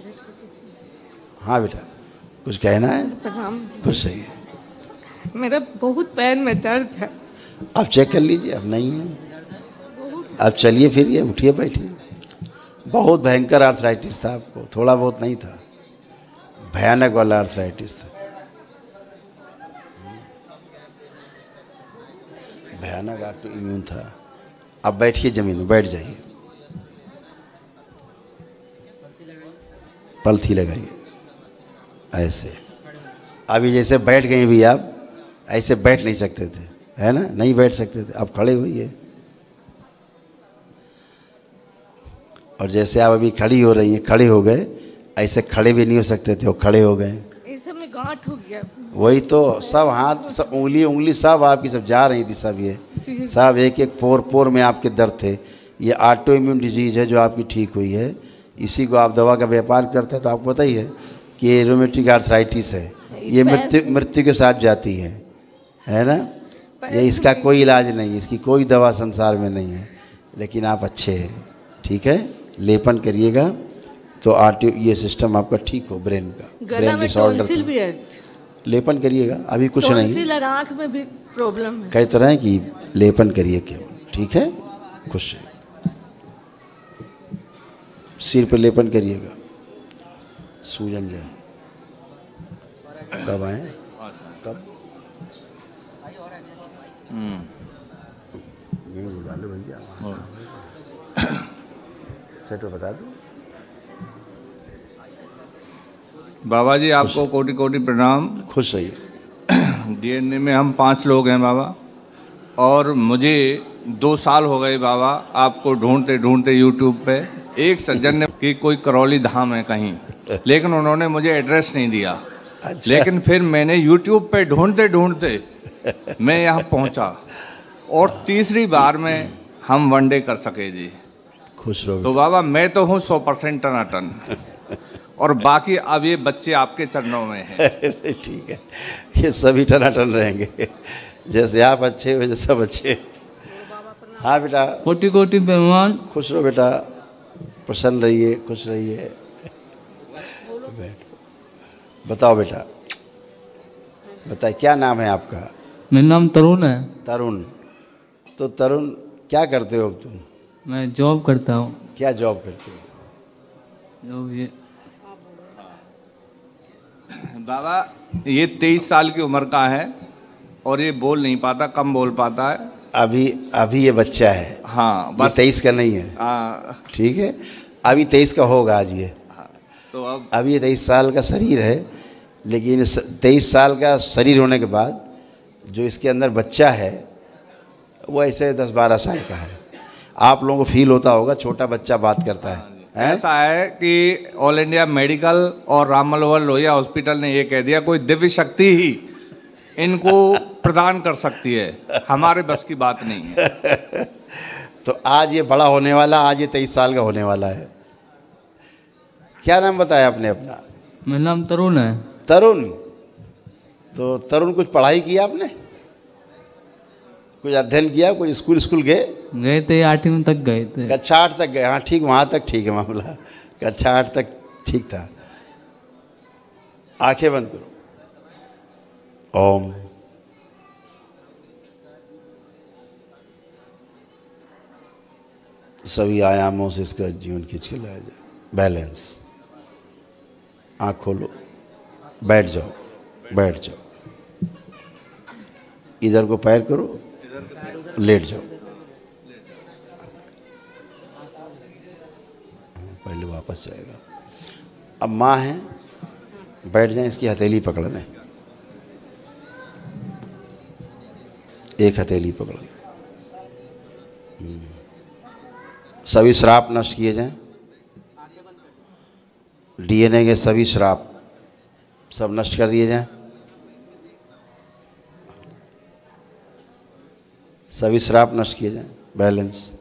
[SPEAKER 1] हाँ बेटा, कुछ कहना है? खुश रहिए।
[SPEAKER 9] मेरा बहुत पैर में दर्द है।
[SPEAKER 1] आप चेक कर लीजिए, अब नहीं है। अब चलिए फिरिए, उठिए, बैठिए। बहुत भयंकर आर्थराइटिस था आपको, थोड़ा बहुत नहीं था, भयानक वाला आर्थराइटिस था, भयानक ऑटो इम्यून था। अब बैठिए, जमीन में बैठ जाइए, पलथी लगाइए ऐसे। अभी जैसे बैठ गए भी आप, ऐसे बैठ नहीं सकते थे, है ना, नहीं बैठ सकते थे, अब खड़े हुई। और जैसे आप अभी खड़ी हो रही हैं, खड़े हो गए, ऐसे खड़े भी नहीं हो सकते थे, वो खड़े हो गए।
[SPEAKER 9] ऐसे में गांठ हो गया।
[SPEAKER 1] वही तो, सब हाथ, सब उंगली सब आपकी सब जा रही थी, सब ये सब एक एक पोर में आपके दर्द थे। ये ऑटो इम्यून डिजीज़ है जो आपकी ठीक हुई है। इसी को आप दवा का व्यापार करते हैं तो आपको पता ही है कि ये रोमेटिक आर्थराइटिस है, ये मृत्यु के साथ जाती है ना। ये इसका कोई इलाज नहीं, इसकी कोई दवा संसार में नहीं है, लेकिन आप अच्छे हैं। ठीक है, लेपन करिएगा तो ये सिस्टम आपका ठीक हो, ब्रेन का, ब्रेन डिसऑर्डर भी है, लेपन करिएगा। अभी कुछ नहीं,
[SPEAKER 9] आँख में भी प्रॉब्लम है,
[SPEAKER 1] कई तरह की, लेपन करिए केवल। ठीक है, खुश है। सिर पे लेपन करिएगा, सूजन जाए। कब आए? कब? सेट बता दो।
[SPEAKER 11] बाबा जी आपको कोटि कोटि प्रणाम।
[SPEAKER 1] खुश रहिए।
[SPEAKER 11] डीएनए में हम 5 लोग हैं बाबा, और मुझे 2 साल हो गए बाबा आपको ढूंढते ढूंढते यूट्यूब पे। एक सज्जन ने कि कोई करौली धाम है कहीं, लेकिन उन्होंने मुझे एड्रेस नहीं दिया। अच्छा। लेकिन फिर मैंने यूट्यूब पे ढूंढते ढूंढते मैं यहाँ पहुँचा, और तीसरी बार में हम वनडे कर सके जी।
[SPEAKER 1] खुश रहो।
[SPEAKER 11] तो बाबा मैं तो हूँ 100% टनाटन, और बाकी अब ये बच्चे आपके चरणों में हैं।
[SPEAKER 1] ठीक है, ये सभी टनाटन रहेंगे, जैसे आप अच्छे वैसे सब अच्छे। हाँ बेटा,
[SPEAKER 12] कोटि कोटि मेहमान।
[SPEAKER 1] खुश रहो बेटा, प्रसन्न रहिए, खुश रहिए। बताओ बेटा, बताइए क्या नाम है आपका?
[SPEAKER 12] मेरा नाम तरुण है।
[SPEAKER 1] तरुण, तो तरुण क्या करते हो अब तुम?
[SPEAKER 12] मैं जॉब करता हूँ।
[SPEAKER 1] क्या जॉब करते हो?
[SPEAKER 12] जॉब ये
[SPEAKER 11] बाबा ये 23 साल की उम्र का है और ये बोल नहीं पाता, कम बोल पाता है।
[SPEAKER 1] अभी ये बच्चा है।
[SPEAKER 11] हाँ,
[SPEAKER 1] बस 23 का नहीं है। ठीक है, अभी 23 का होगा आज ये।
[SPEAKER 11] तो
[SPEAKER 1] अभी ये 23 साल का शरीर है, लेकिन 23 साल का शरीर होने के बाद जो इसके अंदर बच्चा है वो ऐसे 10-12 साल का है। आप लोगों को फील होता होगा, छोटा बच्चा बात करता है।
[SPEAKER 11] ऐसा है कि ऑल इंडिया मेडिकल और राम मनोहर लोहिया हॉस्पिटल ने ये कह दिया कोई दिव्य शक्ति ही इनको प्रदान कर सकती है, हमारे बस की बात नहीं है।
[SPEAKER 1] तो आज ये बड़ा होने वाला, आज ये 23 साल का होने वाला है। क्या नाम बताया आपने अपना?
[SPEAKER 12] मेरा नाम तरुण है।
[SPEAKER 1] तरुण, तो तरुण कुछ पढ़ाई किया आपने? कुछ अध्ययन किया? कोई स्कूल गए
[SPEAKER 12] थे? 8वीं तक गए थे।
[SPEAKER 1] कक्षा 8 तक गए? हाँ ठीक, वहाँ तक ठीक है मामला, कक्षा 8 तक ठीक था। आंखें बंद करो। ओम। सभी आयामों से इसका जीवन खींच के लाया जाए। बैलेंस। आँख खोलो, बैठ जाओ, बैठ जाओ। इधर को पैर करो, लेट जाओ। पहले वापस जाएगा। अब माँ है, बैठ जाए, इसकी हथेली पकड़ लें, एक हथेली पकड़ लें। सभी श्राप नष्ट किए जाएं। डीएनए के सभी श्राप सब नष्ट कर दिए जाएं। सभी श्राप नष्ट किए जाएं। बैलेंस।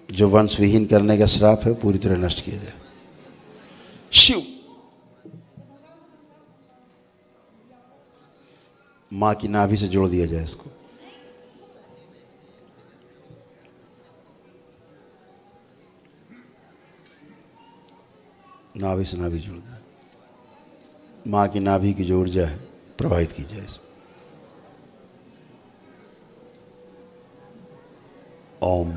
[SPEAKER 1] जो वंश विहीन करने का श्राप है पूरी तरह नष्ट किया जाए। शिव। मां की नाभि से जोड़ दिया जाए इसको। नाभि से नाभि जोड़ दिया। मां की नाभि की जो ऊर्जा है प्रवाहित की जाए इसमें। ओम।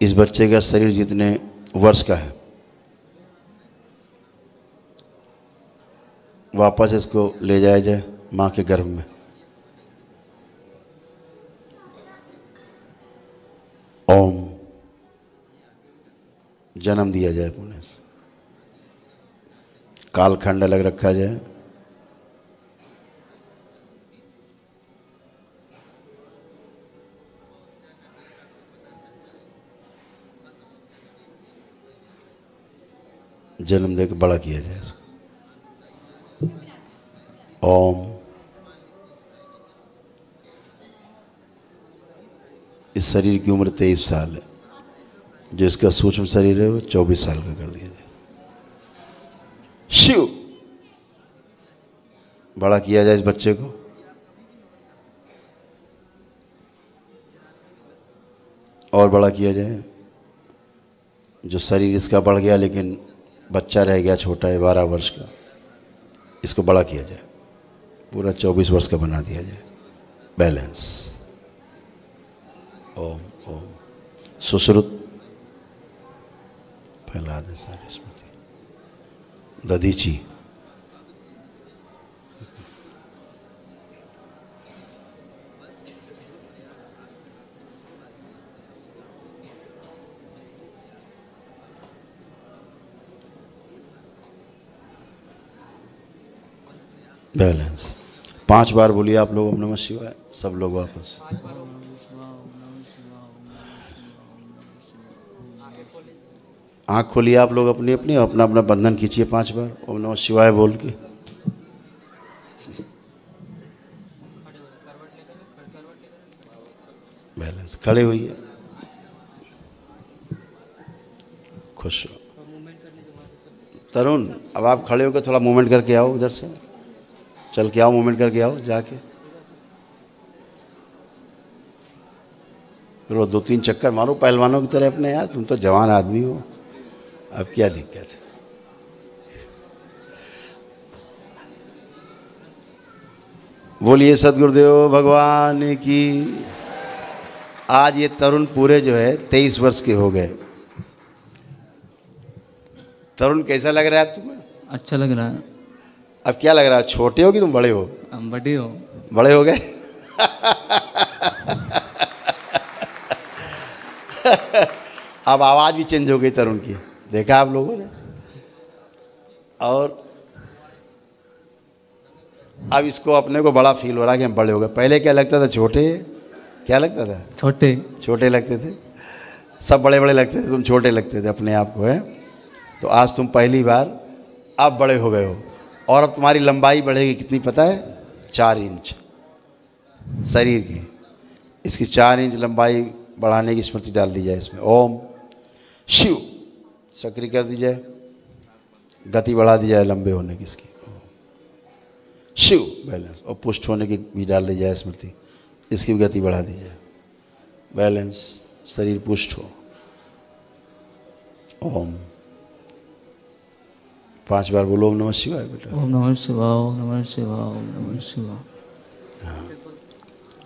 [SPEAKER 1] इस बच्चे का शरीर जितने वर्ष का है वापस इसको ले जाया जाए मां के गर्भ में। ओम। जन्म दिया जाए पुण्य से। कालखंड अलग रखा जाए। जन्म देकर बड़ा किया जाए इसको। ओम। इस शरीर की उम्र 23 साल है, जो इसका सूक्ष्म शरीर है वो 24 साल का कर दिया जाए। शिव। बड़ा किया जाए इस बच्चे को। और बड़ा किया जाए। जो शरीर इसका बढ़ गया लेकिन बच्चा रह गया छोटा है 12 वर्ष का, इसको बड़ा किया जाए, पूरा 24 वर्ष का बना दिया जाए। बैलेंस। ओम ओम। सुश्रुत फैला दे सारी स्मृति। दधीची। बैलेंस। 5 बार बोलिए आप लोग ओम नमः शिवाय, सब लोग वापस। आँख खोलिए आप लोग अपनी अपनी, अपना अपना बंधन खींचिए 5 बार ओम नमः शिवाय बोल के। बैलेंस। खड़े होइए। खुश हो। तरुण, अब आप खड़े होकर थोड़ा मूवमेंट करके आओ, उधर से चल के आओ, मूवमेंट करके आओ जाके, रो 2-3 चक्कर मारो पहलवानों की तरह अपने। यार तुम तो जवान आदमी हो, अब क्या दिक्कत है। बोलिए सदगुरुदेव भगवान की। आज ये तरुण पूरे जो है 23 वर्ष के हो गए। तरुण कैसा लग रहा है अब तुम्हें?
[SPEAKER 12] अच्छा लग रहा है।
[SPEAKER 1] अब क्या लग रहा है, छोटे हो कि तुम बड़े हो?
[SPEAKER 12] हम बड़े हो।
[SPEAKER 1] बड़े हो गए। अब आवाज़ भी चेंज हो गई तरुण की, देखा आप लोगों ने। और अब इसको अपने को बड़ा फील हो रहा है कि हम बड़े हो गए। पहले क्या लगता था, छोटे, क्या लगता था?
[SPEAKER 12] छोटे
[SPEAKER 1] छोटे लगते थे, सब बड़े बड़े लगते थे, तुम छोटे लगते थे अपने आप को, है। तो आज तुम पहली बार अब बड़े हो गए हो। और अब तुम्हारी लंबाई बढ़ेगी कितनी पता है? 4 इंच शरीर की। इसकी 4 इंच लंबाई बढ़ाने की स्मृति डाल दी जाए इसमें। ओम शिव सक्रिय कर दी जाए, गति बढ़ा दी जाए लंबे होने की इसकी। शिव बैलेंस, और पुष्ट होने की भी डाल दी जाए स्मृति, इसकी भी गति बढ़ा दी जाए। बैलेंस, शरीर पुष्ट हो। ओम 5 बार बोलो ओम नमः शिवाय बेटा।
[SPEAKER 12] ओम नमः शिवाय, ओम नमः शिवाय, ओम नमः शिवाय।
[SPEAKER 1] हाँ,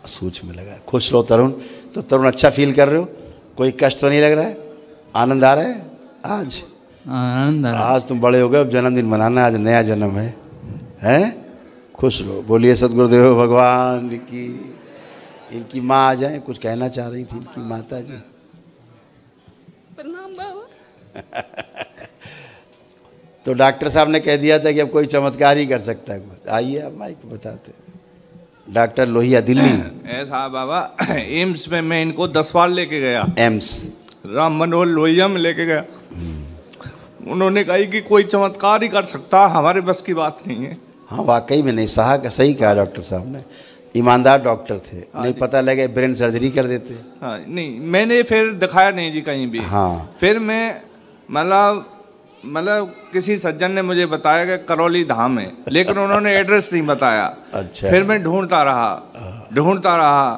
[SPEAKER 1] सूच में लगा। खुश रहो तरुण। तो तरुण अच्छा फील कर रहे हो? कोई कष्ट तो नहीं लग रहा है? आनंद आ रहा है? आज
[SPEAKER 12] आनंद आ रहा है।
[SPEAKER 1] आज तुम बड़े हो गए, अब जन्मदिन मनाना, आज नया जन्म है, हैं? खुश रहो। बोलिए सदगुरुदेव भगवान की। इनकी माँ आ जाए, कुछ कहना चाह रही थी इनकी माता जी।
[SPEAKER 7] प्रणाम बाबा।
[SPEAKER 1] तो डॉक्टर साहब ने कह दिया था कि अब कोई चमत्कार ही कर सकता है। आइए आप माइक बताते। डॉक्टर लोहिया, दिल्ली।
[SPEAKER 11] ऐसा बाबा, एम्स में मैं इनको 10 बार लेके गया।
[SPEAKER 1] एम्स
[SPEAKER 11] राम मनोहर लोहिया में लेके गया। उन्होंने कहा कि कोई चमत्कार ही कर सकता, हमारे बस की बात नहीं है।
[SPEAKER 1] हाँ वाकई में नहीं, सही कहा डॉक्टर साहब ने। ईमानदार डॉक्टर थे, नहीं पता लगे ब्रेन सर्जरी कर देते।
[SPEAKER 11] हाँ नहीं, मैंने फिर दिखाया नहीं जी कहीं भी।
[SPEAKER 1] हाँ
[SPEAKER 11] फिर मैं मतलब किसी सज्जन ने मुझे बताया कि करौली धाम है, लेकिन उन्होंने एड्रेस नहीं बताया।
[SPEAKER 1] अच्छा।
[SPEAKER 11] फिर मैं ढूंढता रहा,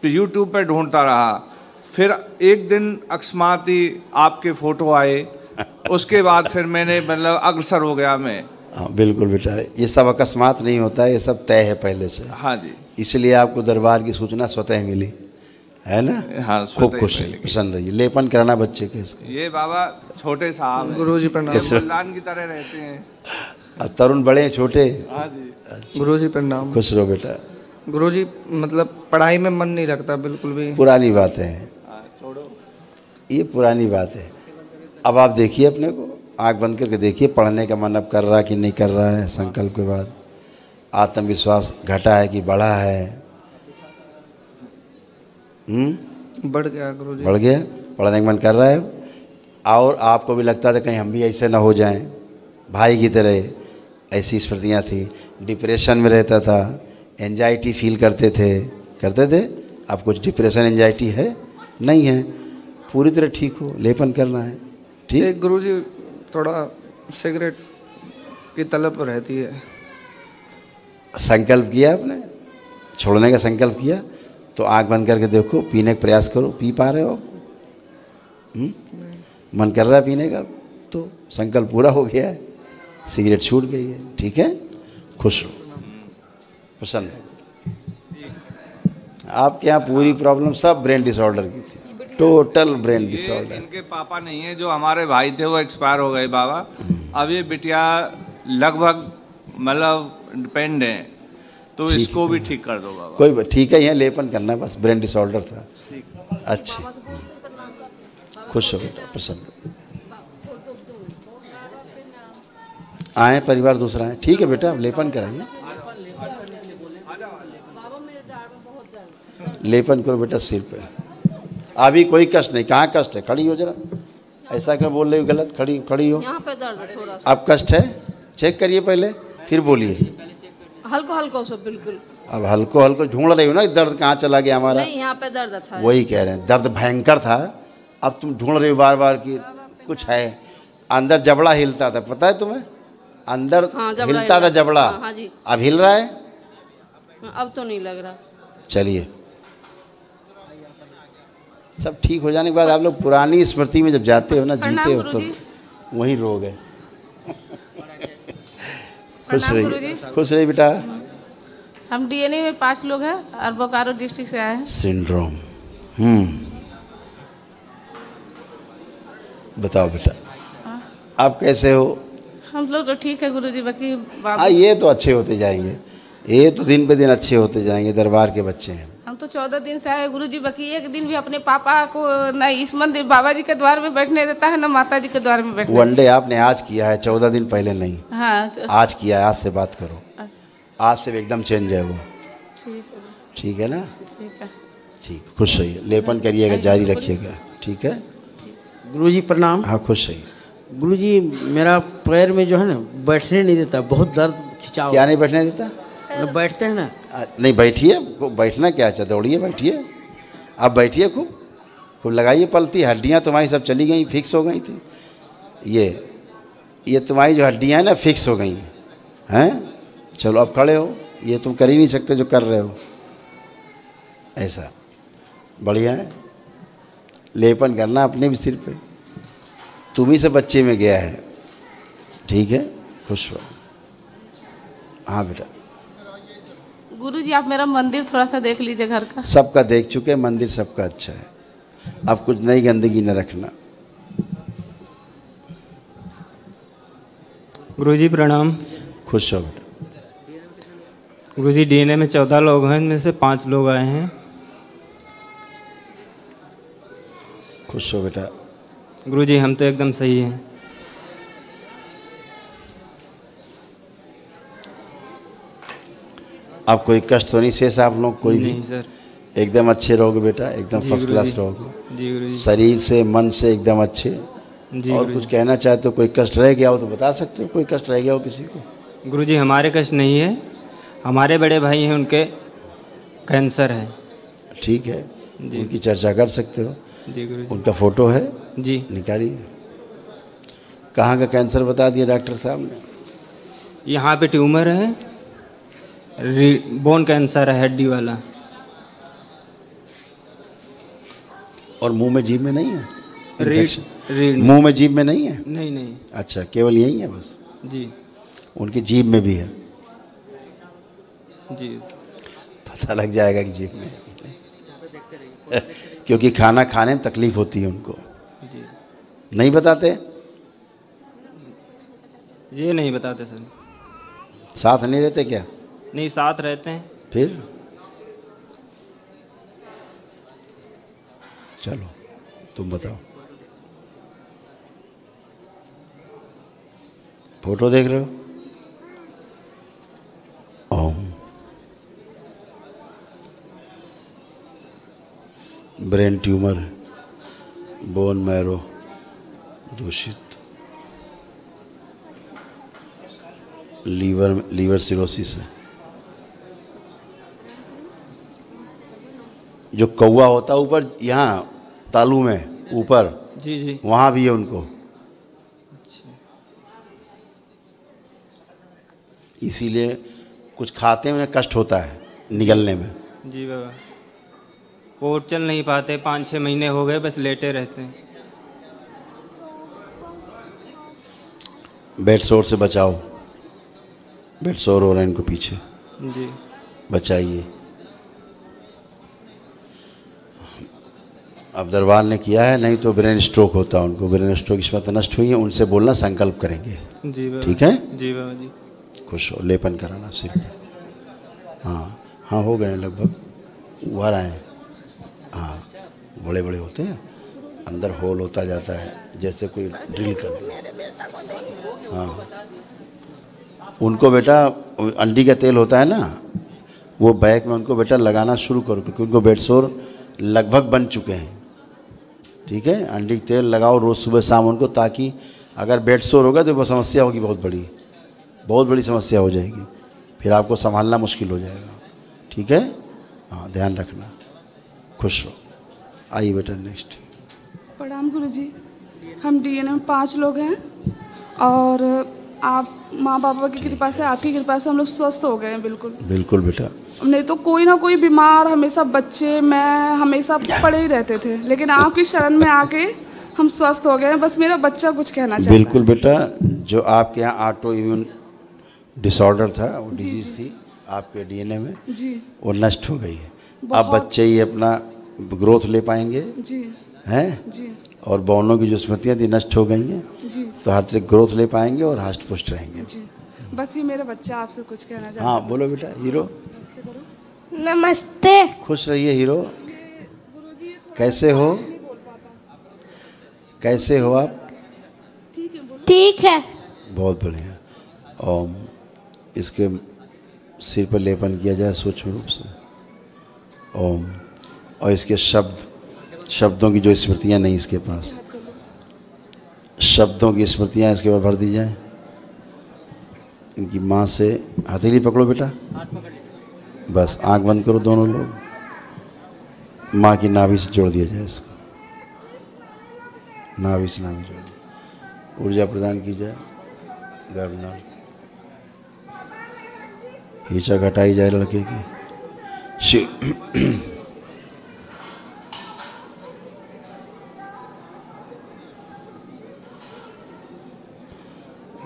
[SPEAKER 11] तो यूट्यूब पे ढूंढता रहा। फिर एक दिन अकस्मात ही आपके फोटो आए, उसके बाद फिर मैंने मतलब अग्रसर हो गया मैं।
[SPEAKER 1] हाँ बिल्कुल बेटा, ये सब अकस्मात नहीं होता है, ये सब तय है पहले से।
[SPEAKER 11] हाँ जी।
[SPEAKER 1] इसलिए आपको दरबार की सूचना स्वतः मिली, है ना?
[SPEAKER 11] हाँ,
[SPEAKER 1] खूब खुश रहिए, प्रसन्न रहिए। लेपन कराना बच्चे के इसके।
[SPEAKER 11] ये बाबा छोटे साहब
[SPEAKER 2] गुरुजी प्रणाम।
[SPEAKER 11] मुल्लान की तरह रहते हैं।
[SPEAKER 1] अब तरुण बड़े हैं छोटे?
[SPEAKER 11] हाँ जी।
[SPEAKER 1] अच्छा।
[SPEAKER 2] गुरुजी प्रणाम।
[SPEAKER 1] खुश रहो बेटा।
[SPEAKER 2] गुरुजी मतलब पढ़ाई में मन नहीं लगता बिल्कुल भी।
[SPEAKER 1] पुरानी बातें हैं,
[SPEAKER 11] छोड़ो,
[SPEAKER 1] ये पुरानी बात है। अब आप देखिए अपने को, आँख बंद करके देखिए, पढ़ने का मन अब कर रहा कि नहीं कर रहा है? संकल्प के बाद आत्मविश्वास घटा है कि बढ़ा है?
[SPEAKER 2] बढ़ गया गुरुजी।
[SPEAKER 1] बढ़ गया, पढ़ने का मन कर रहा है। और आपको भी लगता था कहीं हम भी ऐसे ना हो जाएं, भाई की तरह, ऐसी स्मृतियाँ थी। डिप्रेशन में रहता था, एंजाइटी फील करते थे। अब कुछ डिप्रेशन एंजाइटी है? नहीं है, पूरी तरह ठीक हो। लेपन करना है, ठीक।
[SPEAKER 2] एक गुरुजी थोड़ा सिगरेट की तलब रहती है।
[SPEAKER 1] संकल्प किया आपने, छोड़ने का संकल्प किया, तो आंख बंद करके देखो, पीने का प्रयास करो। पी पा रहे हो? मन कर रहा है पीने का, तो संकल्प पूरा हो गया है, सिगरेट छूट गई है, ठीक है। खुश हो, प्रसन्न हो। आपके यहाँ पूरी प्रॉब्लम सब ब्रेन डिसऑर्डर की थी, टोटल ब्रेन डिसऑर्डर।
[SPEAKER 11] इनके पापा नहीं है, जो हमारे भाई थे वो एक्सपायर हो गए बाबा। अब ये बिटिया लगभग मतलब डिपेंड है, तो इसको भी ठीक कर दो बाबा।
[SPEAKER 1] कोई ठीक है, यहाँ लेपन करना, बस ब्रेन डिसऑर्डर था। अच्छा, खुश हो बेटा, प्रसन्न हो। आए परिवार दूसरा है, ठीक है बेटा, अब लेपन कराइए। लेपन करो बेटा सिर पे। अभी कोई कष्ट नहीं। कहाँ कष्ट है? खड़ी हो जरा, ऐसा क्यों बोल रही हो? गलत, खड़ी हो।
[SPEAKER 7] यहाँ पे दर्द है थोड़ा सा।
[SPEAKER 1] अब कष्ट है? चेक करिए पहले, फिर बोलिए।
[SPEAKER 7] हल्को हल्को सब बिल्कुल।
[SPEAKER 1] अब हल्को ढूंढ रही हो ना, दर्द कहाँ चला गया हमारा?
[SPEAKER 7] नहीं, यहाँ पे दर्द था।
[SPEAKER 1] वही कह रहे हैं, दर्द भयंकर था। अब तुम ढूंढ रही हो बार बार कि कुछ है। अंदर जबड़ा हिलता था, पता है तुम्हें? अंदर
[SPEAKER 7] हाँ, जबड़ा
[SPEAKER 1] हिलता था जबड़ा।
[SPEAKER 7] हाँ, हाँ जी।
[SPEAKER 1] अब हिल रहा है?
[SPEAKER 7] अब तो नहीं लग रहा।
[SPEAKER 1] चलिए, सब ठीक हो जाने के बाद आप लोग पुरानी स्मृति में जब जाते हो ना, जीते हो, तो वही रोग है। खुश रहिए, खुश रहिए बेटा।
[SPEAKER 13] हम डीएनए में 5 लोग हैं और बोकारो डिस्ट्रिक्ट से आए हैं।
[SPEAKER 1] सिंड्रोम। बताओ बेटा, आप कैसे हो?
[SPEAKER 13] हम लोग तो ठीक है गुरुजी, बाकी
[SPEAKER 1] हाँ, ये तो अच्छे होते जाएंगे, ये तो दिन पे दिन अच्छे होते जाएंगे, दरबार के बच्चे हैं।
[SPEAKER 13] हम तो 14 दिन से आए गुरुजी, बाकी एक दिन भी अपने पापा को न इस मंदिर बाबा जी के द्वार में बैठने देता है, न माता जी के द्वार में बैठने।
[SPEAKER 1] वनडे आपने आज किया है, 14 दिन पहले नहीं।
[SPEAKER 13] हाँ तो
[SPEAKER 1] आज किया है, आज से बात करो। आज से एकदम चेंज है वो। ठीक है ना?
[SPEAKER 13] ठीक है,
[SPEAKER 1] ठीक। खुश रहिए, लेपन करिएगा, जारी रखिएगा। ठीक है
[SPEAKER 14] गुरुजी प्रणाम।
[SPEAKER 1] हाँ, खुश रहिए।
[SPEAKER 14] गुरुजी मेरा पैर में जो है ना बैठने नहीं देता, बहुत दर्द खिंचाव।
[SPEAKER 1] क्या नहीं बैठने देता?
[SPEAKER 14] बैठते हैं ना।
[SPEAKER 1] नहीं, बैठिए, बैठना क्या अच्छा, दौड़िए, बैठिए। आप बैठिए, खूब खूब लगाइए पलती। हड्डियाँ तुम्हारी सब चली गई, फिक्स हो गई थी। ये तुम्हारी जो हड्डियाँ हैं ना, फिक्स हो गई हैं। चलो अब खड़े हो, ये तुम कर ही नहीं सकते जो कर रहे हो। ऐसा बढ़िया है। लेपन करना अपने भी सिर पे, तुम ही से बच्चे में गया है। ठीक है, खुश रहो। हाँ बेटा।
[SPEAKER 13] गुरुजी आप मेरा मंदिर थोड़ा सा देख लीजिए, घर का।
[SPEAKER 1] सबका देख चुके, मंदिर सबका अच्छा है। अब कुछ नई गंदगी न रखना।
[SPEAKER 3] गुरुजी प्रणाम।
[SPEAKER 1] खुश हो बेटा।
[SPEAKER 3] गुरुजी डीएनए में 14 लोग हैं, इनमें से 5 लोग आए हैं।
[SPEAKER 1] खुश हो बेटा।
[SPEAKER 3] गुरुजी हम तो एकदम सही हैं।
[SPEAKER 1] अब कोई कष्ट तो नहीं शेष आप लोग? कोई
[SPEAKER 3] नहीं
[SPEAKER 1] भी?
[SPEAKER 3] सर।
[SPEAKER 1] एकदम अच्छे रहोगे बेटा, एकदम फर्स्ट क्लास रहोगे।
[SPEAKER 3] जी गुरुजी।
[SPEAKER 1] शरीर से मन से एकदम अच्छे।
[SPEAKER 3] जी
[SPEAKER 1] और कुछ कहना चाहते हो? कोई कष्ट रह गया हो तो बता सकते हो, कोई कष्ट रह गया हो किसी को?
[SPEAKER 3] गुरुजी हमारे कष्ट नहीं है, हमारे बड़े भाई हैं, उनके कैंसर है।
[SPEAKER 1] ठीक है, उनकी चर्चा कर सकते हो।
[SPEAKER 3] जी गुरुजी।
[SPEAKER 1] उनका फोटो है?
[SPEAKER 3] जी।
[SPEAKER 1] निकालिए। कहाँ का कैंसर बता दिया डॉक्टर साहब ने?
[SPEAKER 3] यहाँ पे ट्यूमर है, बोन कैंसर है, हड्डी वाला।
[SPEAKER 1] और मुंह में जीभ में नहीं है?
[SPEAKER 3] रीढ़
[SPEAKER 1] मुंह में जीभ में नहीं है?
[SPEAKER 3] नहीं नहीं।
[SPEAKER 1] अच्छा, केवल यही है बस?
[SPEAKER 3] जी।
[SPEAKER 1] उनकी जीभ में भी है?
[SPEAKER 3] जी।
[SPEAKER 1] पता लग जाएगा कि जीभ में क्योंकि खाना खाने में तकलीफ होती है उनको।
[SPEAKER 3] जी।
[SPEAKER 1] नहीं बताते?
[SPEAKER 3] ये नहीं बताते सर।
[SPEAKER 1] साथ नहीं रहते क्या?
[SPEAKER 3] नहीं, साथ रहते हैं।
[SPEAKER 1] फिर चलो तुम बताओ। फोटो देख रहे हो? ओम। ब्रेन ट्यूमर, बोन मैरो दूषित, लीवर सिरोसिस है। जो कौवा होता है ऊपर, यहाँ तालू में ऊपर,
[SPEAKER 3] जी जी,
[SPEAKER 1] वहाँ भी है उनको। इसीलिए कुछ खाते में कष्ट होता है निगलने में।
[SPEAKER 3] जी बाबा, वो चल नहीं पाते, 5-6 महीने हो गए बस लेटे रहते हैं।
[SPEAKER 1] बेड शोर से बचाओ, बेड शोर हो रहा है इनको पीछे।
[SPEAKER 3] जी।
[SPEAKER 1] बचाइए। अब दरबार ने किया है, नहीं तो ब्रेन स्ट्रोक होता है उनको। ब्रेन स्ट्रोक इस वक्त नष्ट हुई है, उनसे बोलना संकल्प करेंगे।
[SPEAKER 3] जी बाबा।
[SPEAKER 1] ठीक है?
[SPEAKER 3] जी बाबा जी।
[SPEAKER 1] खुश हो, लेपन कराना सिर पे। हाँ हाँ, हो गए लगभग, उभर आए हैं। हाँ, बड़े बड़े होते हैं, अंदर होल होता जाता है जैसे कोई ड्रिल कर। हाँ, उनको बेटा अंडी का तेल होता है ना, वो बैक में उनको बेटा लगाना शुरू करो, क्योंकि उनको बेड शोर लगभग बन चुके हैं। ठीक है? अंडी का तेल लगाओ रोज़ सुबह शाम उनको, ताकि अगर बेड शोर होगा तो वो समस्या होगी, बहुत बड़ी समस्या हो जाएगी, फिर आपको संभालना मुश्किल हो जाएगा। ठीक है? हाँ, ध्यान रखना। खुश रहो। आइए बेटा नेक्स्ट।
[SPEAKER 15] प्रणाम गुरुजी। हम डीएनए में 5 लोग हैं और आप माँ बाबा की कृपा से, आपकी कृपा से हम लोग स्वस्थ हो गए हैं। बिल्कुल
[SPEAKER 1] बिल्कुल बेटा।
[SPEAKER 15] नहीं तो कोई ना कोई बीमार, हमेशा बच्चे, मैं हमेशा पड़े ही रहते थे, लेकिन आपकी शरण में आके हम स्वस्थ हो गए हैं। बस मेरा बच्चा कुछ कहना चाहता है।
[SPEAKER 1] बिल्कुल बेटा, जो आपके यहाँ ऑटो इम्यून डिसऑर्डर था, वो डिजीज थी आपके डीएनए में
[SPEAKER 15] जी,
[SPEAKER 1] वो नष्ट हो गई है। अब बच्चे ही अपना ग्रोथ ले पाएंगे
[SPEAKER 15] जी,
[SPEAKER 1] हैं
[SPEAKER 15] जी,
[SPEAKER 1] और बौनों की जो स्मृतियाँ थी नष्ट हो गई हैं, तो हर तरह ग्रोथ ले पाएंगे और हष्ट पुष्ट रहेंगे।
[SPEAKER 15] जी, बस ये मेरा बच्चा आपसे कुछ कहना चाहता है।
[SPEAKER 1] हाँ बोलो बेटा। हीरो
[SPEAKER 16] नमस्ते।
[SPEAKER 1] खुश रहिए हीरो। कैसे हो? कैसे हो आप?
[SPEAKER 16] ठीक है।
[SPEAKER 1] बहुत बढ़िया। और इसके सिर पर लेपन किया जाए सूक्ष्म रूप से। ओम। और इसके शब्दों की जो स्मृतियाँ नहीं इसके पास, शब्दों की स्मृतियाँ इसके ऊपर भर दी जाए। इनकी माँ से हथेली पकड़ो बेटा, बस आंख बंद करो दोनों लोग, माँ की नाभि से जोड़ दिया जाए इसको, नाभि से नाभि जोड़, ऊर्जा प्रदान की जाए। गर्भनाल हिचक हटाई जाए लड़के की।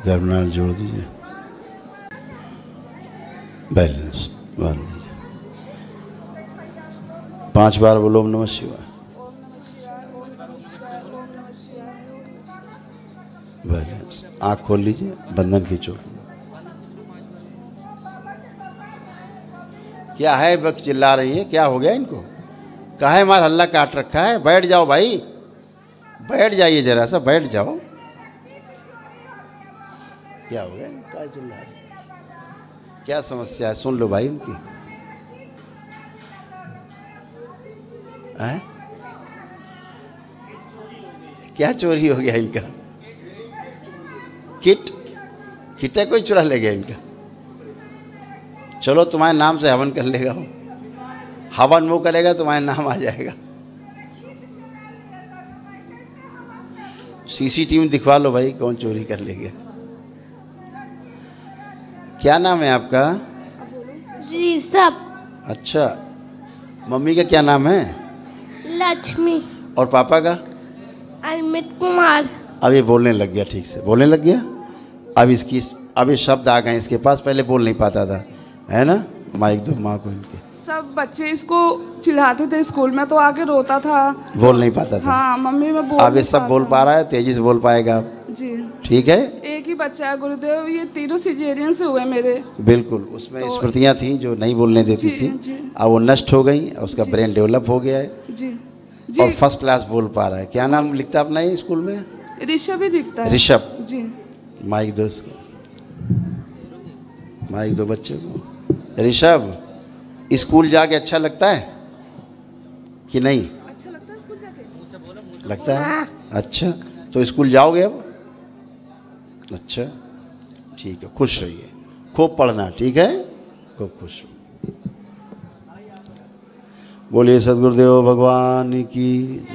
[SPEAKER 1] गर्भनाल जोड़ दीजिए। बैलेंस बांध दीजिए। 5 बार बोलो ओम नमः शिवाय। बैलेंस। आँख खोल लीजिए, बंधन खींचो। क्या है बक चिल्ला रही है? क्या हो गया इनको? काहे मार हल्ला काट रखा है? बैठ जाओ भाई, बैठ जाइए जरा सा, बैठ जाओ। क्या हो गया? क्या चिल्ला रही? क्या समस्या है? सुन लो भाई उनकी। हैं? क्या चोरी हो गया इनका? किट है, कोई चुरा ले गया इनका? चलो तुम्हारे नाम से हवन कर लेगा वो, हवन वो करेगा, तुम्हारे नाम आ जाएगा। सीसीटीवी दिखवा लो भाई, कौन चोरी कर ले गया। क्या नाम है आपका?
[SPEAKER 16] ऋषभ।
[SPEAKER 1] अच्छा, मम्मी का क्या नाम है?
[SPEAKER 16] लक्ष्मी।
[SPEAKER 1] और पापा का?
[SPEAKER 16] अमित कुमार।
[SPEAKER 1] अब ये बोलने लग गया, ठीक से बोलने लग गया। अब ये शब्द आ गए इसके पास, पहले बोल नहीं पाता था, है ना? माइक दो माँ को इनके।
[SPEAKER 15] सब बच्चे इसको चिढ़ाते थे स्कूल में, तो आके रोता था,
[SPEAKER 1] बोल नहीं पाता था।
[SPEAKER 15] हाँ मम्मी मैं बोल।
[SPEAKER 1] अब ये सब बोल पा रहा है, तेजी से बोल पाएगा अब।
[SPEAKER 15] जी
[SPEAKER 1] ठीक है।
[SPEAKER 15] एक ही बच्चा है गुरुदेव, ये तीनों सिजेरियन से हुए मेरे।
[SPEAKER 1] बिल्कुल, उसमें तो स्मृतियाँ थी जो नहीं बोलने देती थी, अब वो नष्ट हो गई, उसका ब्रेन डेवलप हो गया है
[SPEAKER 15] जी,
[SPEAKER 1] और फर्स्ट क्लास बोल पा रहा है। क्या नाम लिखता अपना ये स्कूल में?
[SPEAKER 15] ऋषभ ही दिखता है।
[SPEAKER 1] ऋषभ
[SPEAKER 15] जी।
[SPEAKER 1] माइक दो इसको, माइक दो बच्चे को। ऋषभ, स्कूल जाके अच्छा लगता है कि नहीं?
[SPEAKER 15] अच्छा लगता है स्कूल जाके?
[SPEAKER 1] लगता है। अच्छा, तो स्कूल जाओगे अब? अच्छा ठीक है, खुश रहिए, खूब पढ़ना, ठीक है? खूब खुश। बोलिए सद्गुरुदेव भगवान की।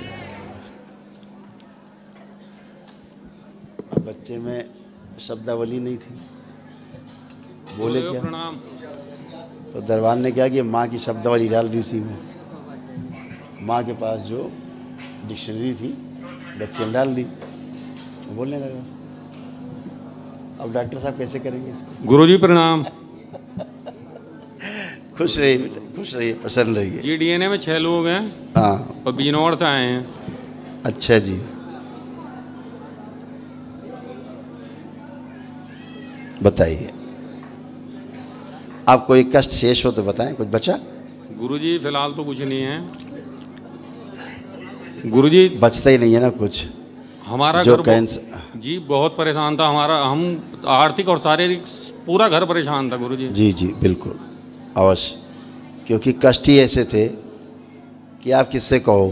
[SPEAKER 1] बच्चे में शब्दावली नहीं थी, बोले क्या?
[SPEAKER 17] प्रणाम।
[SPEAKER 1] तो दरबार ने क्या किया, माँ की शब्दावली डाल दी उसी में। माँ के पास जो डिक्शनरी थी बच्चे ने डाल दी, बोलने लगा। अब डॉक्टर साहब कैसे करेंगे इसको?
[SPEAKER 17] गुरुजी प्रणाम।
[SPEAKER 1] खुश रहिए बेटा, खुश रहिए, प्रसन्न रहिए।
[SPEAKER 17] जी डीएनए में 6 लोग हैं।
[SPEAKER 1] हाँ।
[SPEAKER 17] और बिजनौर से आए हैं।
[SPEAKER 1] अच्छा जी। बताइए, आप कोई कष्ट शेष हो तो बताएं, कुछ बचा?
[SPEAKER 17] गुरुजी फिलहाल तो कुछ नहीं है गुरुजी।
[SPEAKER 1] बचता ही नहीं है ना कुछ।
[SPEAKER 17] हमारा
[SPEAKER 1] जो
[SPEAKER 17] घर जी बहुत परेशान था हमारा, हम आर्थिक और शारीरिक पूरा घर परेशान था गुरुजी।
[SPEAKER 1] जी जी बिल्कुल अवश्य, क्योंकि कष्ट ही ऐसे थे कि आप किससे कहो,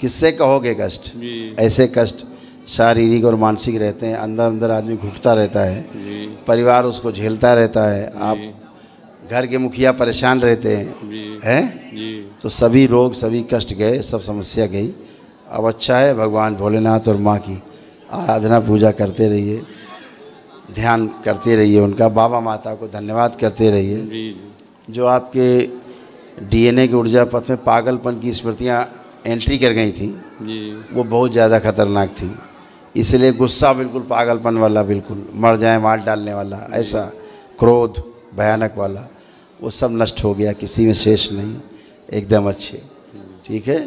[SPEAKER 1] किससे कहोगे कष्ट? ऐसे कष्ट शारीरिक और मानसिक रहते हैं, अंदर अंदर आदमी घुटता रहता है, परिवार उसको झेलता रहता है, आप घर के मुखिया परेशान रहते हैं, हैं? तो सभी रोग, सभी कष्ट गए, सब समस्या गई। अब अच्छा है। भगवान भोलेनाथ और माँ की आराधना पूजा करते रहिए, ध्यान करते रहिए, उनका बाबा माता को धन्यवाद करते रहिए। जो आपके डीएनए के ऊर्जा पथ में पागलपन की स्मृतियाँ एंट्री कर गई थी वो बहुत ज़्यादा खतरनाक थी, इसलिए गुस्सा बिल्कुल पागलपन वाला, बिल्कुल मर जाए मार डालने वाला, ऐसा क्रोध भयानक वाला, वो सब नष्ट हो गया, किसी में शेष नहीं, एकदम अच्छे। ठीक है,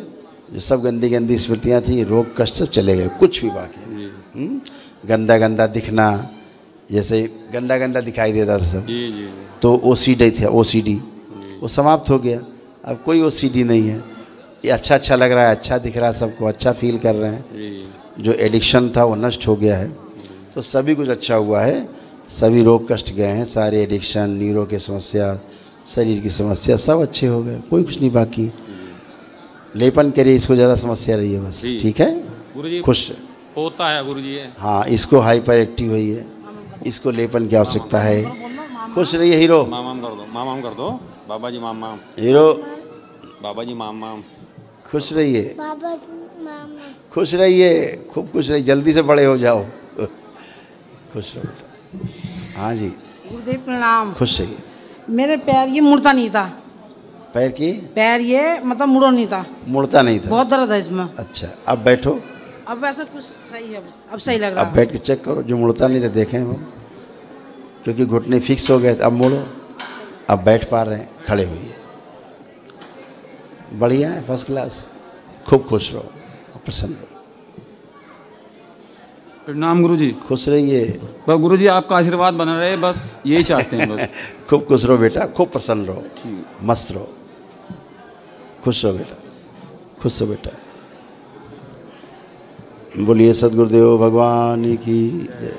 [SPEAKER 1] जो सब गंदी गंदी स्मृतियाँ थी, रोग कष्ट सब चले गए, कुछ भी बाकी नहीं। गंदा गंदा दिखना, जैसे गंदा गंदा दिखाई देता था सब, तो ओसीडी था, ओसीडी वो समाप्त हो गया। अब कोई ओसीडी नहीं है, ये अच्छा अच्छा लग रहा है, अच्छा दिख रहा है, सबको अच्छा फील कर रहे हैं। जो एडिक्शन था वो नष्ट हो गया है, तो सभी कुछ अच्छा हुआ है, सभी रोग कष्ट गए हैं, सारे एडिक्शन, न्यूरो की समस्या, शरीर की समस्या सब अच्छे हो गए, कोई कुछ नहीं बाकी। लेपन करिए, इसको ज़्यादा समस्या रही है बस। ठीक है
[SPEAKER 17] गुरुजी,
[SPEAKER 1] खुश
[SPEAKER 17] होता है गुरुजी।
[SPEAKER 1] हाँ, इसको हाइपर एक्टिव हुई है, इसको लेपन की आवश्यकता है। खुश रहिए हीरो।
[SPEAKER 17] मामाम कर दो, मामाम कर दो, बाबा जी मामाम।
[SPEAKER 1] हीरो
[SPEAKER 17] बाबा जी मामाम।
[SPEAKER 1] खुश रहिए,
[SPEAKER 16] बाबा जी मामा।
[SPEAKER 1] खुश रहिए, खूब खुश रहिए, जल्दी से बड़े हो जाओ। खुश रहो बेटा। हाँ जी
[SPEAKER 18] गुरुदेव प्रणाम।
[SPEAKER 1] खुश रहिए।
[SPEAKER 18] मेरे पैर ये मुड़ता नहीं था,
[SPEAKER 1] पैर की
[SPEAKER 18] पैर ये मतलब मुड़ो नहीं था,
[SPEAKER 1] मुड़ता नहीं था,
[SPEAKER 18] बहुत दर्द है इसमें।
[SPEAKER 1] अच्छा, अब बैठो,
[SPEAKER 18] अब वैसे कुछ सही है, अब सही लग रहा
[SPEAKER 1] अब बैठ के चेक करो, जो मुड़ता नहीं था देखें हम, क्योंकि घुटने फिक्स हो गए, अब मोड़ो, अब बैठ पा रहे हैं, खड़े हुए, बढ़िया है, फर्स्ट क्लास। खूब खुश रहो, प्रसन्न रहो।
[SPEAKER 19] प्रणाम गुरुजी।
[SPEAKER 1] खुश रहिए।
[SPEAKER 19] बस गुरुजी आपका आशीर्वाद बना रहे, बस यही चाहते हैं बस।
[SPEAKER 1] खूब खुश रहो बेटा, खूब प्रसन्न रहो, मस्त रहो, खुश रहो बेटा, खुश रहो बेटा। बोलिए सदगुरुदेव भगवान की जय।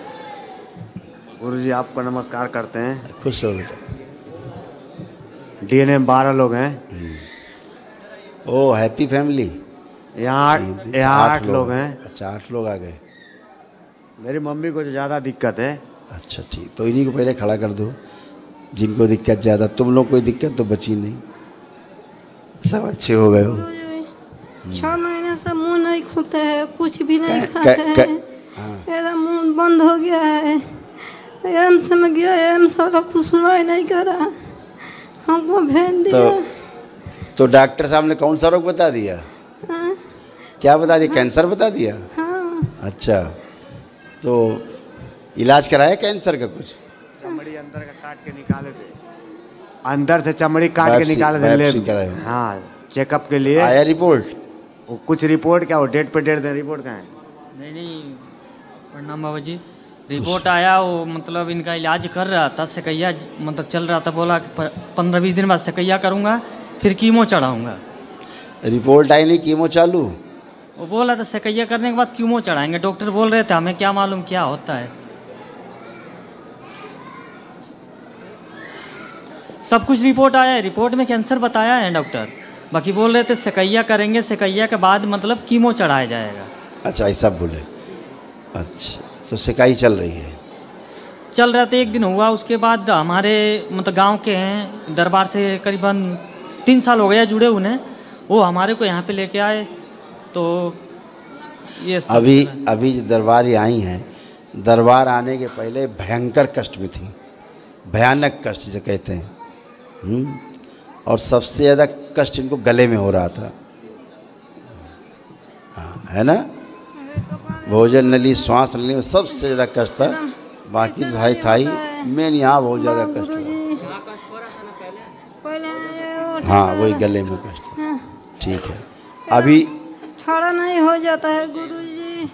[SPEAKER 20] गुरुजी आपको नमस्कार करते हैं।
[SPEAKER 1] खुश रहो बेटा।
[SPEAKER 20] डीएनए 12 लोग हैं।
[SPEAKER 1] ओ हैप्पी फैमिली।
[SPEAKER 20] यहाँ 8 लोग हैं।
[SPEAKER 1] अच्छा, 8 लोग आ गए।
[SPEAKER 20] मेरी मम्मी को ज़्यादा दिक्कत है।
[SPEAKER 1] अच्छा ठीक, तो इन्हीं को पहले खड़ा कर दो, जिनको दिक्कत ज़्यादा। तुम लोग कोई दिक्कत तो बची नहीं, सब अच्छे हो गए हो।
[SPEAKER 21] 6 महीने से मुंह नहीं खुलता है, कुछ भी नहीं खाते हैं, मेरा मुंह बंद हो गया है। एम्स में गया, एम्स वाला कुछ सुनाई नहीं कर रहा, हमको भेज दिया।
[SPEAKER 1] तो डॉक्टर साहब ने कौन सा रोग बता दिया? क्या बता दिया? कैंसर बता दिया? अच्छा, तो इलाज कराया कैंसर का? कुछ
[SPEAKER 20] चमड़ी अंदर का काट के निकाले थे, अंदर से चमड़ी काट के निकाले थे। हाँ, चेकअप के लिए
[SPEAKER 1] आया रिपोर्ट?
[SPEAKER 20] वो कुछ रिपोर्ट क्या, वो डेट पे डेट दे, रिपोर्ट कहाँ है?
[SPEAKER 22] नहीं, प्रणाम बाबा जी। रिपोर्ट आया, वो मतलब इनका इलाज कर रहा था, सकैया मतलब चल रहा था, बोला 15-20 दिन बाद सकैया करूँगा, फिर कीमो चढ़ाऊँगा।
[SPEAKER 1] रिपोर्ट आई नहीं, कीमो चालू?
[SPEAKER 22] वो बोला था सकैया करने के बाद कीमो चढ़ाएंगे, डॉक्टर बोल रहे थे, हमें क्या मालूम क्या होता है। सब कुछ रिपोर्ट आया है, रिपोर्ट में कैंसर बताया है डॉक्टर, बाकी बोल रहे थे सकैया करेंगे, सकैया के बाद मतलब कीमो चढ़ाया जाएगा।
[SPEAKER 1] अच्छा, ऐसा बोले। अच्छा, तो सिकाई चल रही है?
[SPEAKER 22] चल रहा था, एक दिन हुआ, उसके बाद हमारे मतलब गांव के हैं, दरबार से करीबन 3 साल हो गया जुड़े उन्हें, वो हमारे को यहाँ पे लेके आए, तो ये
[SPEAKER 1] अभी दरबार ही आई हैं, दरबार आने के पहले भयंकर कष्ट में थी, भयानक कष्ट जिसे कहते हैं। और सबसे ज़्यादा कष्ट इनको गले में हो रहा था, हाँ, है ना, भोजन नली, श्वास नली में सबसे ज़्यादा कष्ट था, बाकी तो भाई था ही, मेन यहाँ बहुत ज़्यादा कष्ट था। हाँ, वही गले में कष्ट था। ठीक है, अभी
[SPEAKER 21] खड़ा नहीं हो जाता है गुरुजी।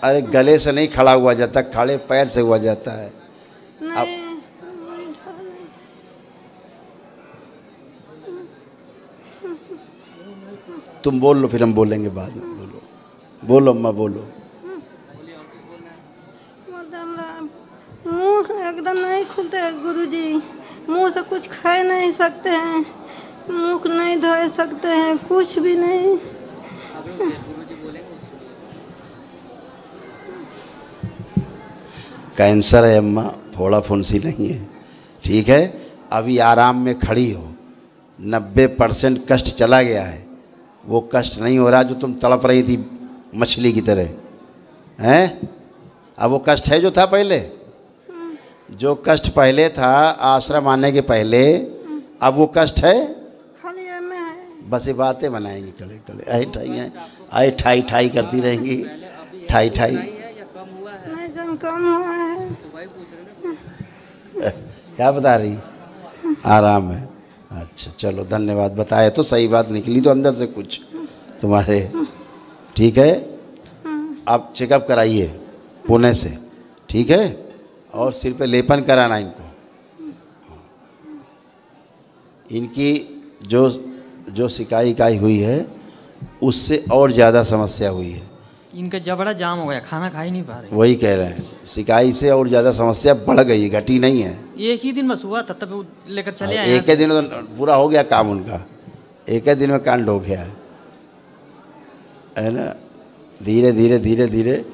[SPEAKER 1] अरे गले से नहीं खड़ा हुआ जाता, खड़े पैर से हुआ जाता है। अब तुम बोल लो, फिर हम बोलेंगे बाद में। बोलो, बोलो अम्मा, बोलो।
[SPEAKER 21] मुंह एकदम नहीं खुलते है गुरुजी, मुंह से कुछ खा नहीं सकते हैं, मुंह नहीं धो सकते हैं, कुछ भी नहीं।
[SPEAKER 1] कैंसर है अम्मा, फोड़ा फुंसी नहीं है। ठीक है, अभी आराम में खड़ी हो, 90% कष्ट चला गया है, वो कष्ट नहीं हो रहा जो तुम तड़प रही थी मछली की तरह हैं। अब वो कष्ट है जो था पहले, जो कष्ट पहले था आश्रम आने के पहले, अब वो कष्ट है। बस ये बातें बनाएंगी कड़े कड़े, आई ठाई हैं, आई ठाई ठाई करती रहेंगी, ठाई ठाई।
[SPEAKER 21] कम हुआ है।
[SPEAKER 1] क्या बता रही? आराम है। अच्छा चलो धन्यवाद, बताया तो सही बात निकली तो अंदर से कुछ तुम्हारे। ठीक है, आप चेकअप कराइए पुणे से, ठीक है, और सिर पे लेपन कराना इनको। इनकी जो सिकाई इकाई हुई है उससे और ज़्यादा समस्या हुई है।
[SPEAKER 22] इनका जबड़ा जाम हो गया, खाना खा ही नहीं पा रहे।
[SPEAKER 1] वही कह रहे हैं, सिकाई से और ज़्यादा समस्या बढ़ गई है, घटी नहीं है।
[SPEAKER 22] एक ही दिन बस हुआ था, तब लेकर चले आए।
[SPEAKER 1] एक ही दिन में पूरा हो गया काम उनका, एक ही दिन में कांड हो गया है ना। धीरे धीरे धीरे धीरे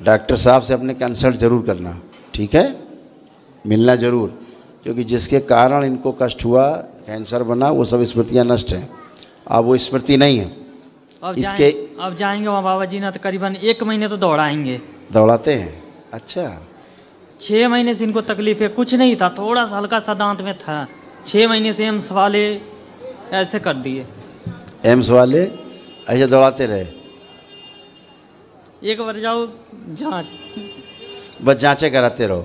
[SPEAKER 1] डॉक्टर साहब से अपने कंसल्ट जरूर करना, ठीक है, मिलना जरूर, क्योंकि जिसके कारण इनको कष्ट हुआ, कैंसर बना, वो सब स्मृतियाँ नष्ट हैं। अब वो स्मृति नहीं है।
[SPEAKER 22] अब जाएंगे वहाँ बाबा जी ना, तो करीबन 1 महीने तो दौड़ाएंगे।
[SPEAKER 1] दौड़ाते हैं? अच्छा।
[SPEAKER 22] 6 महीने से इनको तकलीफ है, कुछ नहीं था, थोड़ा सा हल्का सा दांत में था। 6 महीने से एम्स वाले ऐसे कर दिए।
[SPEAKER 1] एम्स वाले ऐसे दौड़ाते रहे?
[SPEAKER 22] एक बार जाओ जांच,
[SPEAKER 1] बस जांचें कराते रहो,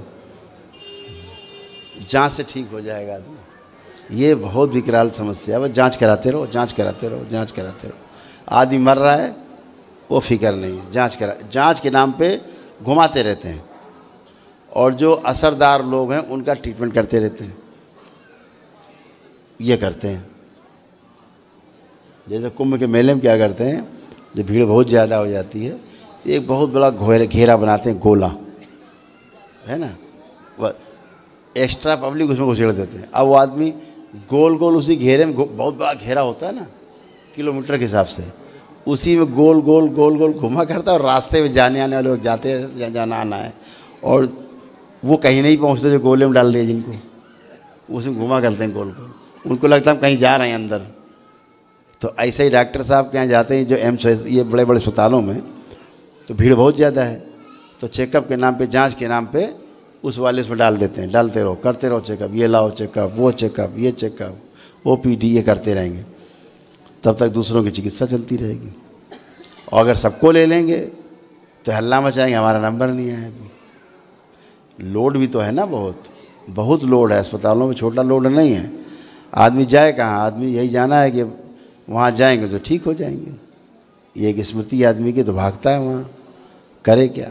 [SPEAKER 1] जांच से ठीक हो जाएगा आदमी। ये बहुत विकराल समस्या है, बस जांच कराते रहो, जांच कराते रहो, जांच कराते रहो। आदमी मर रहा है वो फिक्र नहीं है, जांच के नाम पे घुमाते रहते हैं, और जो असरदार लोग हैं उनका ट्रीटमेंट करते रहते हैं। ये करते हैं, जैसे कुंभ के मेले में क्या करते हैं, जब भीड़ बहुत ज़्यादा हो जाती है, एक बहुत बड़ा घेरा बनाते हैं, गोला है ना, एक्स्ट्रा पब्लिक उसमें घुसेड़ देते हैं। अब वो आदमी गोल गोल उसी घेरे में, बहुत बड़ा घेरा होता है ना किलोमीटर के हिसाब से, उसी में गोल गोल गोल गोल घुमा करता है, और रास्ते में जाने आने वाले लोग जाते हैं, जाना आना है, और वो कहीं नहीं पहुंचते जो गोले में डाल दिए जिनको, उसमें घुमा करते हैं गोल गोल, उनको लगता है हम कहीं जा रहे हैं अंदर। तो ऐसे ही डॉक्टर साहब के यहाँ जाते हैं जो एम्स, ये बड़े बड़े अस्पतालों में तो भीड़ बहुत ज़्यादा है, तो चेकअप के नाम पे, जांच के नाम पे उस वाले उसमें डाल देते हैं, डालते रहो, करते रहो चेकअप, ये लाओ चेकअप, वो चेकअप, ये चेकअप, OPD, ये करते रहेंगे, तब तक दूसरों की चिकित्सा चलती रहेगी। और अगर सबको ले लेंगे तो हल्ला मचाएंगे, हमारा नंबर नहीं है अभी। लोड भी तो है ना, बहुत लोड है अस्पतालों में, छोटा लोड नहीं है। आदमी जाए कहाँ, आदमी यही जाना है कि वहाँ जाएंगे तो ठीक हो जाएंगे। ये एक स्मृति आदमी की तो भागता है वहाँ, करे क्या।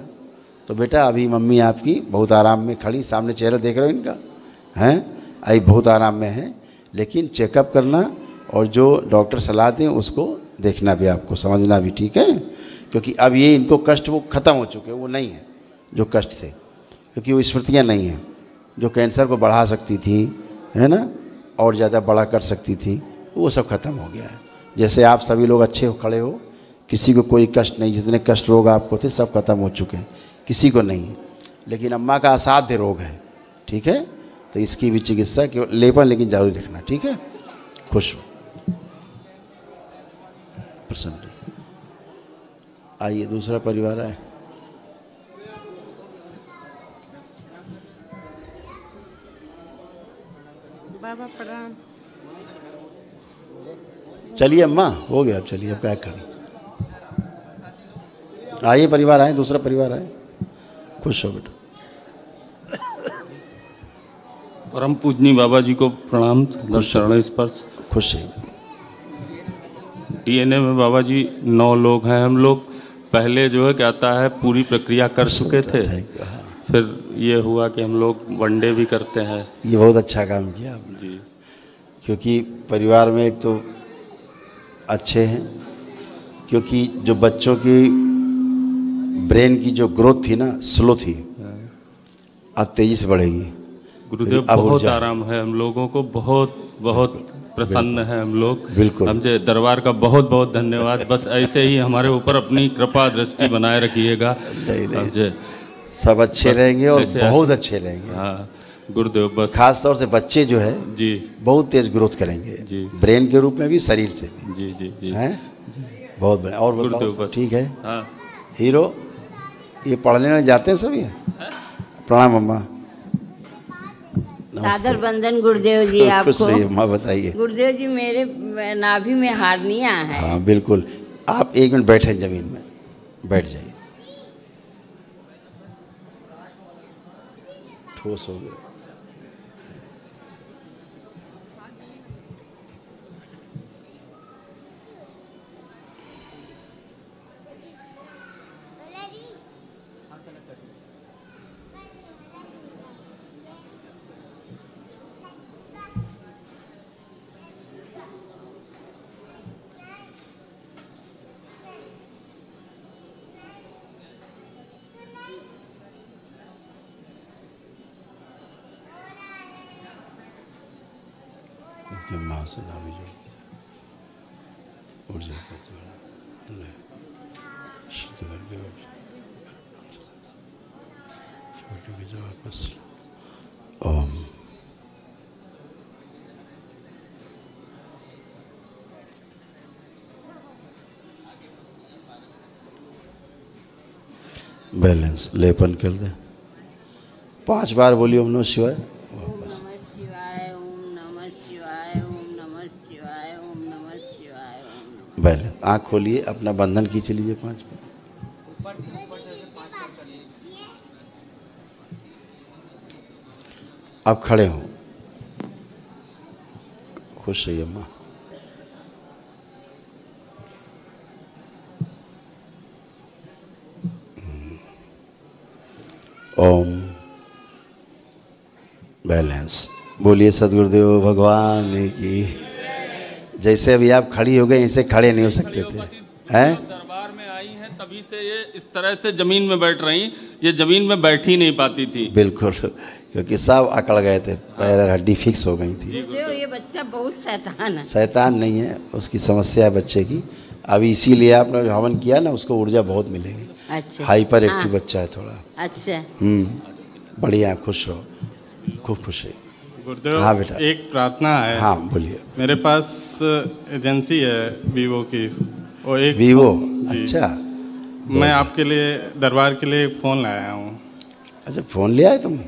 [SPEAKER 1] तो बेटा अभी मम्मी आपकी बहुत आराम में खड़ी, सामने चेहरा देख रहे हो इनका, हैं, अभी बहुत आराम में है, लेकिन चेकअप करना और जो डॉक्टर सलाह दें उसको देखना भी, आपको समझना भी, ठीक है, क्योंकि अब ये इनको कष्ट वो ख़त्म हो चुके हैं, वो नहीं है जो कष्ट थे, क्योंकि वो स्मृतियाँ नहीं हैं जो कैंसर को बढ़ा सकती थी, है ना, और ज़्यादा बड़ा कर सकती थी, वो सब ख़त्म हो गया है। जैसे आप सभी लोग अच्छे हो, खड़े हो, किसी को कोई कष्ट नहीं, जितने कष्ट रोग आपको थे सब खत्म हो चुके हैं, किसी को नहीं है। लेकिन अम्मा का असाध्य रोग है, ठीक है, तो इसकी भी चिकित्सा केवल लेपन लेकिन जरूरी रखना, ठीक है। खुश हो, प्रसन्न। आइए दूसरा परिवार है।
[SPEAKER 21] बाबा प्रणाम।
[SPEAKER 1] चलिए अम्मा, हो गया, अब चलिए, अब क्या करें। आइए परिवार आए, दूसरा परिवार आए। खुश हो बेटा।
[SPEAKER 17] परम पूजनीय बाबा जी को प्रणाम, चरण स्पर्श।
[SPEAKER 1] खुश है।
[SPEAKER 17] DNA में बाबा जी 9 लोग हैं हम लोग। पहले जो है क्या आता है, पूरी प्रक्रिया कर चुके थे, फिर ये हुआ कि हम लोग वनडे भी करते हैं।
[SPEAKER 1] ये बहुत अच्छा काम किया आपने जी, क्योंकि परिवार में एक तो अच्छे हैं, क्योंकि जो बच्चों की ब्रेन की जो ग्रोथ थी ना, स्लो थी, अब तेजी से बढ़ेगी।
[SPEAKER 17] गुरुदेव बहुत आराम है हम लोगों को, बहुत बहुत प्रसन्न है हम लोग।
[SPEAKER 1] बिल्कुल,
[SPEAKER 17] हमसे दरबार का बहुत बहुत धन्यवाद। बस ऐसे ही हमारे ऊपर अपनी कृपा दृष्टि बनाए रखिएगा।
[SPEAKER 1] सब अच्छे रहेंगे और बहुत अच्छे रहेंगे।
[SPEAKER 17] हाँ गुरुदेव, बस
[SPEAKER 1] खास तौर से बच्चे जो है
[SPEAKER 17] जी
[SPEAKER 1] बहुत तेज ग्रोथ करेंगे जी, ब्रेन के रूप में भी, शरीर से भी।
[SPEAKER 17] जी जी जी
[SPEAKER 1] हैं, बहुत बढ़िया। और बताओ, ठीक है।
[SPEAKER 17] हाँ
[SPEAKER 1] हीरो, ये पढ़ने में जाते हैं सब ये? प्रणाम अम्मा।
[SPEAKER 4] सादर बंदन गुरुदेव जी आपको।
[SPEAKER 1] खुश रहिए अम्मा, बताइए।
[SPEAKER 4] गुरुदेव जी मेरे नाभि में हार्निया है।
[SPEAKER 1] हाँ बिल्कुल, आप 1 मिनट बैठे जमीन में, बैठ जाइए। ठोस हो गया। माँ से ना भी जो ऊर्जा शुद्ध करके छोटे के जो वापस ओम। बैलेंस लेपन कर दे। 5 बार बोलिए ओम नमः शिवाय। बैलेंस। आँख खोलिए, अपना बंधन खींच लीजिए 5 बार। अब खड़े हो, खुश रहिए अम्मा। ओम। बैलेंस। बोलिए सद्गुरुदेव भगवान की। जैसे अभी आप खड़ी हो गए, ऐसे खड़े नहीं हो सकते थे, हैं?
[SPEAKER 17] दरबार में आई हैं तभी से ये इस तरह से जमीन में बैठ रही, ये जमीन में बैठ ही नहीं पाती थी।
[SPEAKER 1] बिल्कुल, क्योंकि सब अकड़ गए थे, पैर हड्डी फिक्स हो गई थी।
[SPEAKER 4] ये बच्चा बहुत शैतान है।
[SPEAKER 1] शैतान नहीं है, उसकी समस्या है बच्चे की। अभी इसीलिए आपने जो हवन किया ना, उसको ऊर्जा बहुत मिलेगी।
[SPEAKER 4] अच्छा।
[SPEAKER 1] हाइपर एक्टिव बच्चा है थोड़ा।
[SPEAKER 4] अच्छा।
[SPEAKER 1] बढ़िया, खुश रहो, खूब खुश रहिए।
[SPEAKER 5] गुरुदेव,
[SPEAKER 1] हाँ बेटा,
[SPEAKER 5] एक प्रार्थना है।
[SPEAKER 1] हाँ बोलिए।
[SPEAKER 5] मेरे पास एजेंसी है वीवो की, और एक
[SPEAKER 1] वीवो। अच्छा,
[SPEAKER 5] मैं आपके लिए दरबार के लिए एक फ़ोन लाया हूँ।
[SPEAKER 1] अच्छा, फ़ोन ले आए तुम?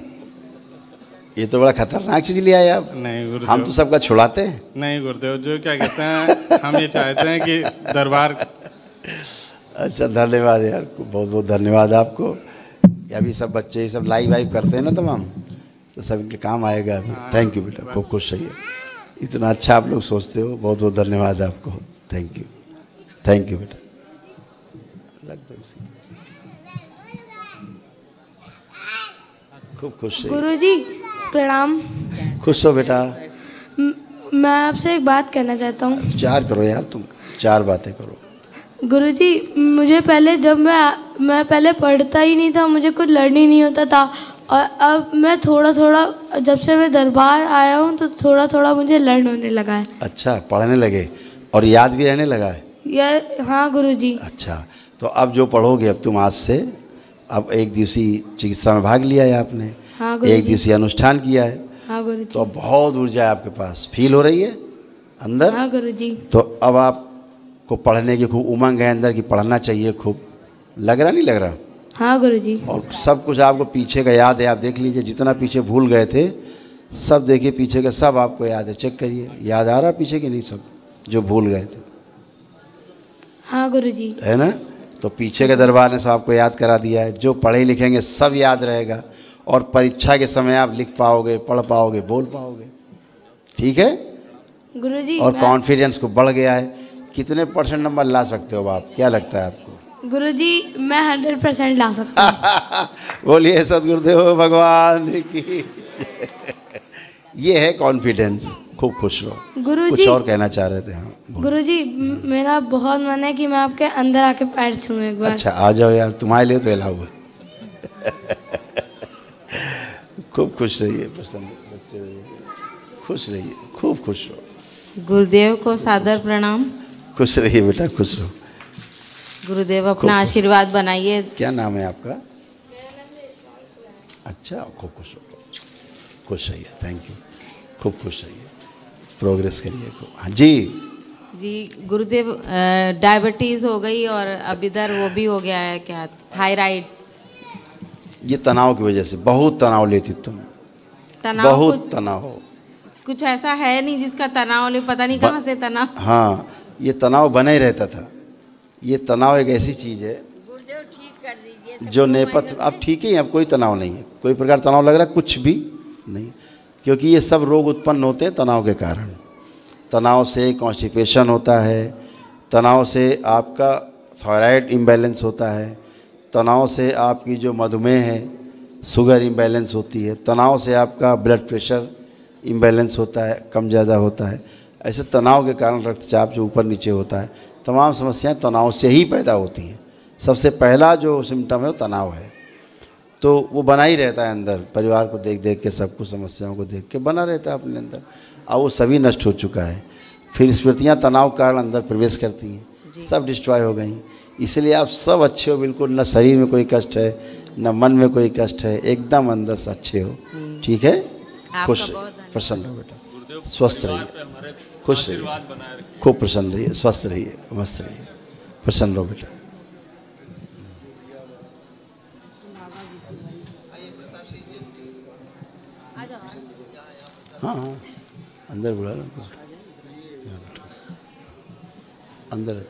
[SPEAKER 1] ये तो बड़ा खतरनाक चीज़ ले आए आप।
[SPEAKER 5] नहीं गुरुदेव,
[SPEAKER 1] हम तो सबका छुड़ाते हैं।
[SPEAKER 5] नहीं गुरुदेव, जो क्या कहते हैं, हम ये चाहते हैं कि दरबार।
[SPEAKER 1] अच्छा, धन्यवाद यार, बहुत बहुत धन्यवाद आपको। अभी सब बच्चे ये सब लाइव वाइव करते हैं ना तमाम, तो सब इनके काम आएगा। थैंक यू बेटा, खूब खुश रहिए। इतना अच्छा आप लोग सोचते हो, बहुत बहुत धन्यवाद आपको। थैंक यू, थैंक यू बेटा। खूब खुश रहिए।
[SPEAKER 23] गुरुजी प्रणाम।
[SPEAKER 1] खुश हो बेटा।
[SPEAKER 23] मैं आपसे एक बात कहना चाहता हूँ।
[SPEAKER 1] 4 करो यार, तुम 4 बातें करो।
[SPEAKER 23] गुरुजी, मुझे पहले जब मैं पहले पढ़ता ही नहीं था, मुझे कुछ लर्न ही नहीं होता था, और अब मैं थोड़ा थोड़ा, जब से मैं दरबार आया हूँ तो थोड़ा थोड़ा मुझे लर्न होने लगा है।
[SPEAKER 1] अच्छा, पढ़ने लगे और याद भी रहने लगा है?
[SPEAKER 23] हाँ गुरुजी।
[SPEAKER 1] अच्छा, तो अब जो पढ़ोगे, अब तुम आज से, अब 1 दिवसीय चिकित्सा में भाग लिया है आपने।
[SPEAKER 23] हाँ गुरुजी।
[SPEAKER 1] 1 दिवसीय अनुष्ठान किया है।
[SPEAKER 23] हाँ गुरुजी।
[SPEAKER 1] तो बहुत ऊर्जा है आपके पास, फील हो रही है अंदर?
[SPEAKER 23] हाँ गुरुजी।
[SPEAKER 1] तो अब आपको पढ़ने की खूब उमंग है अंदर की, पढ़ना चाहिए खूब। लग रहा नहीं लग रहा?
[SPEAKER 23] हाँ गुरुजी।
[SPEAKER 1] और सब कुछ आपको पीछे का याद है, आप देख लीजिए, जितना पीछे भूल गए थे सब देखिए, पीछे का सब आपको याद है। चेक करिए, याद आ रहा पीछे की नहीं, सब जो भूल गए थे।
[SPEAKER 23] हाँ गुरुजी।
[SPEAKER 1] है ना? तो पीछे के दरबार ने सब आपको याद करा दिया है। जो पढ़े लिखेंगे सब याद रहेगा, और परीक्षा के समय आप लिख पाओगे, पढ़ पाओगे, बोल पाओगे। ठीक है
[SPEAKER 23] गुरुजी?
[SPEAKER 1] और कॉन्फिडेंस को बढ़ गया है। कितने % नंबर ला सकते हो आप, क्या लगता है आपको?
[SPEAKER 23] गुरुजी, मैं 100% ला सकता हूँ।
[SPEAKER 1] बोलिए सद्गुरुदेव भगवान की। ये है कॉन्फिडेंस। खूब खुश रहो।
[SPEAKER 23] गुरुजी,
[SPEAKER 1] कुछ और कहना चाह रहे थे? हाँ
[SPEAKER 23] गुरुजी, मेरा बहुत मन है कि मैं आपके अंदर आके पैर छूऊं एक बार।
[SPEAKER 1] अच्छा, आ जाओ यार, तुम्हारे लिए तो अलाउ है। खूब खुश रहिए, प्रसन्न बच्चे रहिए, खुश रहिए, खूब खुश रहो।
[SPEAKER 24] गुरुदेव को सादर प्रणाम।
[SPEAKER 1] खुश रहिए बेटा, खुश रहो।
[SPEAKER 24] गुरुदेव अपना आशीर्वाद बनाइए।
[SPEAKER 1] क्या नाम है आपका? अच्छा, खूब खुश रहो, खुश रहिए। थैंक यू, खूब खुश रहिए, प्रोग्रेस करिए खूब। हाँ जी,
[SPEAKER 24] जी गुरुदेव, डायबिटीज हो गई और अब इधर वो भी हो गया है, क्या थायराइड।
[SPEAKER 1] ये तनाव की वजह से बहुत तनाव लेती तुम,
[SPEAKER 24] तनाव
[SPEAKER 1] बहुत तनाव।
[SPEAKER 24] कुछ ऐसा है नहीं जिसका तनाव ले, पता नहीं कहाँ से तनाव।
[SPEAKER 1] हाँ, ये तनाव बना ही रहता था। ये तनाव एक ऐसी चीज़ है जो नेपथ्य, अब ठीक ही है, अब कोई तनाव नहीं है, कोई प्रकार तनाव लग रहा है कुछ भी नहीं, क्योंकि ये सब रोग उत्पन्न होते हैं तनाव के कारण। तनाव से कॉन्स्टिपेशन होता है, तनाव से आपका थायराइड इम्बैलेंस होता है, तनाव से आपकी जो मधुमेह है शुगर इम्बैलेंस होती है, तनाव से आपका ब्लड प्रेशर इम्बैलेंस होता है, कम ज़्यादा होता है। ऐसे तनाव के कारण रक्तचाप जो ऊपर नीचे होता है, तमाम समस्याएं तनाव से ही पैदा होती हैं। सबसे पहला जो सिम्टम है वो तनाव है, तो वो बना ही रहता है अंदर, परिवार को देख देख के, सब कुछ समस्याओं को देख के बना रहता है अपने अंदर। अब वो सभी नष्ट हो चुका है। फिर स्मृतियाँ तनाव के कारण अंदर प्रवेश करती हैं, सब डिस्ट्रॉय हो गई। इसलिए आप सब अच्छे हो बिल्कुल, न शरीर में कोई कष्ट है न मन में कोई कष्ट है, एकदम अंदर से अच्छे हो। ठीक है, खुश प्रसन्न हो बेटा, स्वस्थ रहिए, खुश रहिए, खूब प्रसन्न रहिए, स्वस्थ रहिए, मस्त रहिए, प्रसन्न रहो बेटा। हाँ हाँ, अंदर बुला लो, अंदर।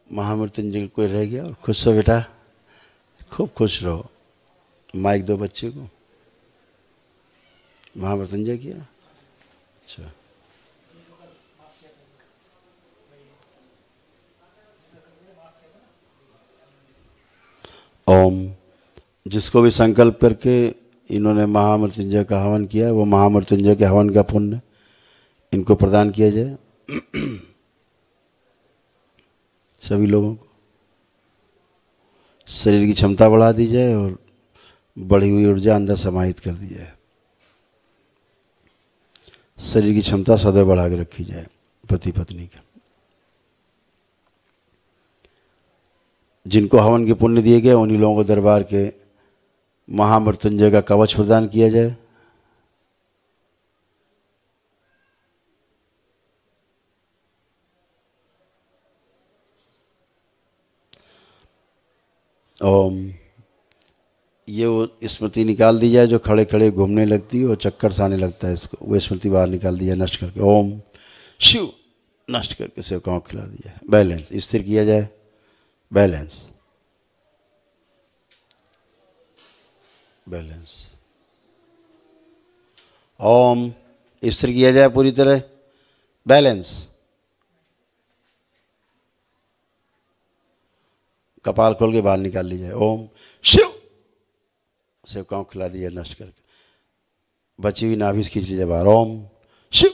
[SPEAKER 1] महामृत्युंजय कोई रह गया? और खुश हो बेटा, खूब खुश रहो। माइक दो बच्चे को। महामृत्युंजय किया? अच्छा, ओम। जिसको भी संकल्प करके इन्होंने महामृत्युंजय का हवन किया, वो महामृत्युंजय के हवन का पुण्य इनको प्रदान किया जाए। सभी लोगों को शरीर की क्षमता बढ़ा दी जाए और बढ़ी हुई ऊर्जा अंदर समाहित कर दी जाए। शरीर की क्षमता सदैव बढ़ा के रखी जाए पति पत्नी का। जिनको हवन के पुण्य दिए गए उन्हीं लोगों को दरबार के महामृत्युंजय का कवच प्रदान किया जाए। ओम। ये वो स्मृति निकाल दी जाए जो खड़े खड़े घूमने लगती है और चक्कर से आने लगता है, इसको वो स्मृति बाहर निकाल दी जाए नष्ट करके। ओम शिव नष्ट करके सेवकाओं को खिला दिया जाए। बैलेंस स्थिर किया जाए, बैलेंस बैलेंस। ओम स्थिर किया जाए पूरी तरह, बैलेंस। कपाल खोल के बाहर निकाल ली जाए। ओम शिव सेवकाओं को खिला दिया नष्ट करके। बची हुई नाभि खींच ली जाए बाहर। ओम शिव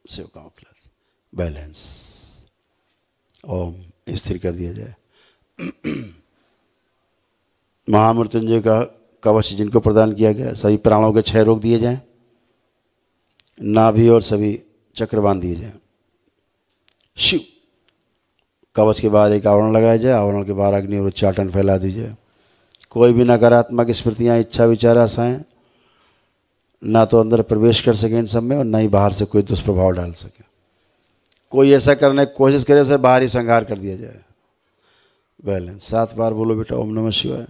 [SPEAKER 1] सेवकाओं को खिला दिया, बैलेंस। ओम स्थिर कर दिया जाए। महामृत्युंजय का कवच जिनको प्रदान किया गया, सभी प्राणों के 6 रोग दिए जाएं, नाभि और सभी चक्र बांध दिए जाएं। शिव कवच के बाहर एक आवरण लगाया जाए, आवरण के बाहर अग्नि और उच्चाटन फैला दीजिए। कोई भी नकारात्मक स्मृतियाँ, इच्छा विचार आशाएं ना तो अंदर प्रवेश कर सकें इन सब में और ना ही बाहर से कोई दुष्प्रभाव डाल सके। कोई ऐसा करने की कोशिश करे उसे बाहर ही संहार कर दिया जाए। बैलेंस। 7 बार बोलो बेटा ओम नमः शिवाय।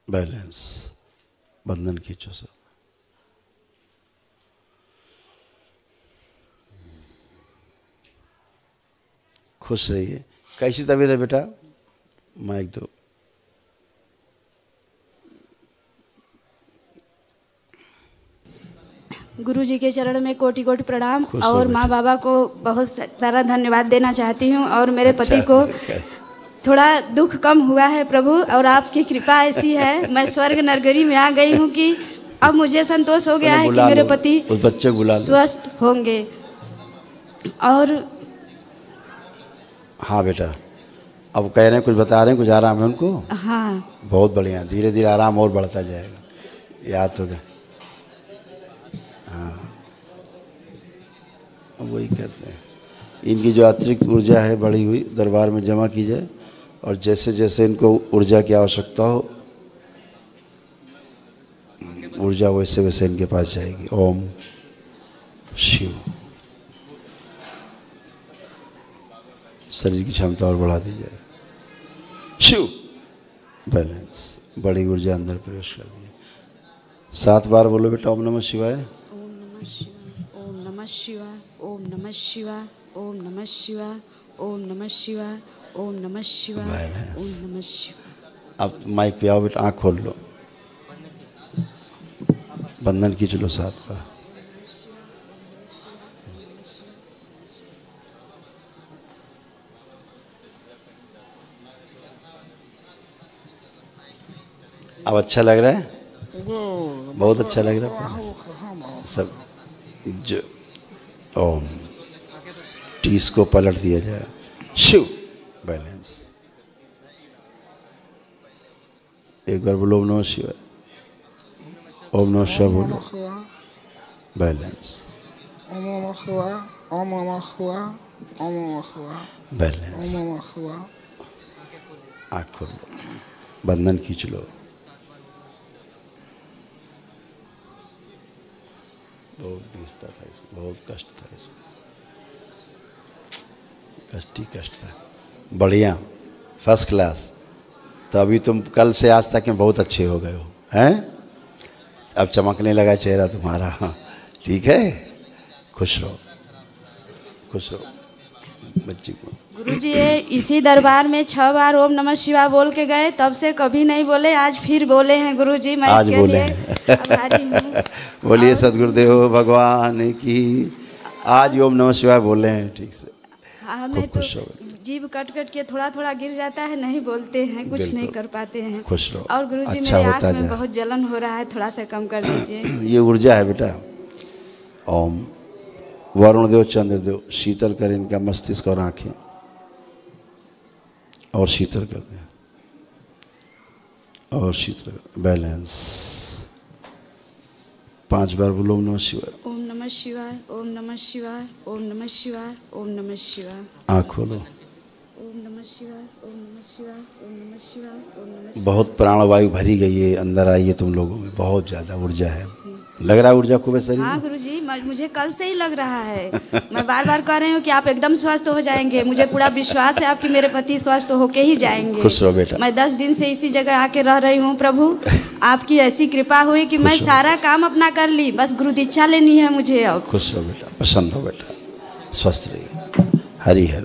[SPEAKER 1] बैलेंस। बंधन खींचो सब। खुश रहिए। कैसी तबीयत है बेटा? माइक दो।
[SPEAKER 6] गुरु जी के चरण में कोटि कोटि प्रणाम और माँ बाबा को बहुत सारा धन्यवाद देना चाहती हूँ। और मेरे पति को थोड़ा दुख कम हुआ है प्रभु, और आपकी कृपा ऐसी है मैं स्वर्ग नरगरी में आ गई हूँ कि अब मुझे संतोष हो गया है कि मेरे पति
[SPEAKER 1] उस बच्चे को बुला लो,
[SPEAKER 6] स्वस्थ होंगे। और
[SPEAKER 1] हाँ बेटा, अब कह रहे हैं कुछ बता रहे हैं, कुछ आराम है उनको?
[SPEAKER 6] हाँ
[SPEAKER 1] बहुत बढ़िया, धीरे धीरे आराम और बढ़ता जाएगा। याद होगा। हाँ वही करते हैं। इनकी जो अतिरिक्त ऊर्जा है बढ़ी हुई दरबार में जमा की जाए, और जैसे जैसे इनको ऊर्जा की आवश्यकता हो ऊर्जा वैसे वैसे इनके पास जाएगी। ओम शिव। शरीर की क्षमता और बढ़ा दी जाए। शिव। बैलेंस। बड़ी ऊर्जा अंदर प्रवेश कर दी। 7 बार बोलो बेटा ओम नमः शिवाय।
[SPEAKER 6] ओम नमः शिवाय, ओम नमः शिवाय, ओम नमः शिवाय, ओम नमः शिवाय, ओम नमः शिवाय, ओम नमः शिवाय, ओम नमः शिवाय।
[SPEAKER 1] अब माइक पे आओ बेटा, आँख खोल लो, बंधन खींच लो 7 बार। अब अच्छा लग रहा है? बहुत अच्छा लग रहा है सब। जो ओम टीस को पलट दिया जाए। शिव। बैलेंस। एक बार बोलो ओम नमः शिवाय। ओम नमः शिवाय बोलो। बैलेंस।
[SPEAKER 8] ओम नमः शिवाय, ओम नमः शिवाय, ओम नमः शिवाय।
[SPEAKER 1] बैलेंस।
[SPEAKER 8] ओम नमः शिवाय।
[SPEAKER 1] आँख खोल लो, बंधन खींच लो। बहुत डिस्ता था इसमें, बहुत कष्ट था इसमें, कष्ट ही कष्ट था। बढ़िया, फर्स्ट क्लास। तो अभी तुम कल से आज तक में बहुत अच्छे हो गए हो, हैं? अब चमकने लगा चेहरा तुम्हारा। ठीक है, खुश रहो, खुश रहो बच्ची को।
[SPEAKER 6] गुरुजी ये इसी दरबार में 6 बार ओम नमः शिवाय बोल के गए, तब से कभी नहीं बोले, आज फिर बोले हैं गुरुजी। मैं
[SPEAKER 1] आज
[SPEAKER 6] इसके
[SPEAKER 1] बोले
[SPEAKER 6] लिए आभारी हूँ।
[SPEAKER 1] बोलिए सदगुरुदेव भगवान की। आज ओम नमः शिवाय बोले हैं ठीक से।
[SPEAKER 6] हमें तो जीभ कट कट के थोड़ा थोड़ा गिर जाता है, नहीं बोलते हैं, कुछ नहीं कर पाते हैं।
[SPEAKER 1] खुश रहो।
[SPEAKER 6] और गुरुजी
[SPEAKER 1] अच्छा
[SPEAKER 6] मेरे आँख
[SPEAKER 1] होता
[SPEAKER 6] में
[SPEAKER 1] जाए।
[SPEAKER 6] बहुत जलन हो रहा है, थोड़ा सा कम कर दीजिए।
[SPEAKER 1] ये ऊर्जा है बेटा। ओम वरुण देव चंद्रदेव शीतल कर इनका मस्तिष्क और आंखें, और शीतल कर दें, और शीतल। बैलेंस। 5 बार बोलो ओम नमः शिवाय।
[SPEAKER 6] ओम नमः शिवाय, ओम नमः शिवाय, ओम नमः शिवाय, ओम नमः शिवाय।
[SPEAKER 1] आँख खोलो।
[SPEAKER 6] ओम नमः शिवाय, ओम नमः शिवाय, ओम नमः शिवाय, ओम नमः शिवाय।
[SPEAKER 1] बहुत प्राणवायु भरी गई है अंदर, आई है तुम लोगों में, बहुत ज़्यादा ऊर्जा है। लग रहा है ऊर्जा खूब है शरीर में?
[SPEAKER 6] हाँ गुरुजी, मुझे कल से ही लग रहा है। मैं बार बार कह रही हूँ कि आप एकदम स्वस्थ हो जाएंगे। मुझे पूरा विश्वास है आपकी मेरे पति स्वस्थ होके ही जाएंगे।
[SPEAKER 1] खुश रहो बेटा।
[SPEAKER 6] मैं 10 दिन से इसी जगह आके रह रही हूँ प्रभु, आपकी ऐसी कृपा हुई कि मैं सारा काम अपना कर ली, बस गुरु दीक्षा लेनी है मुझे। अब
[SPEAKER 1] खुश रहो बेटा, प्रसन्न हो बेटा, स्वस्थ रहिए। हरि हर।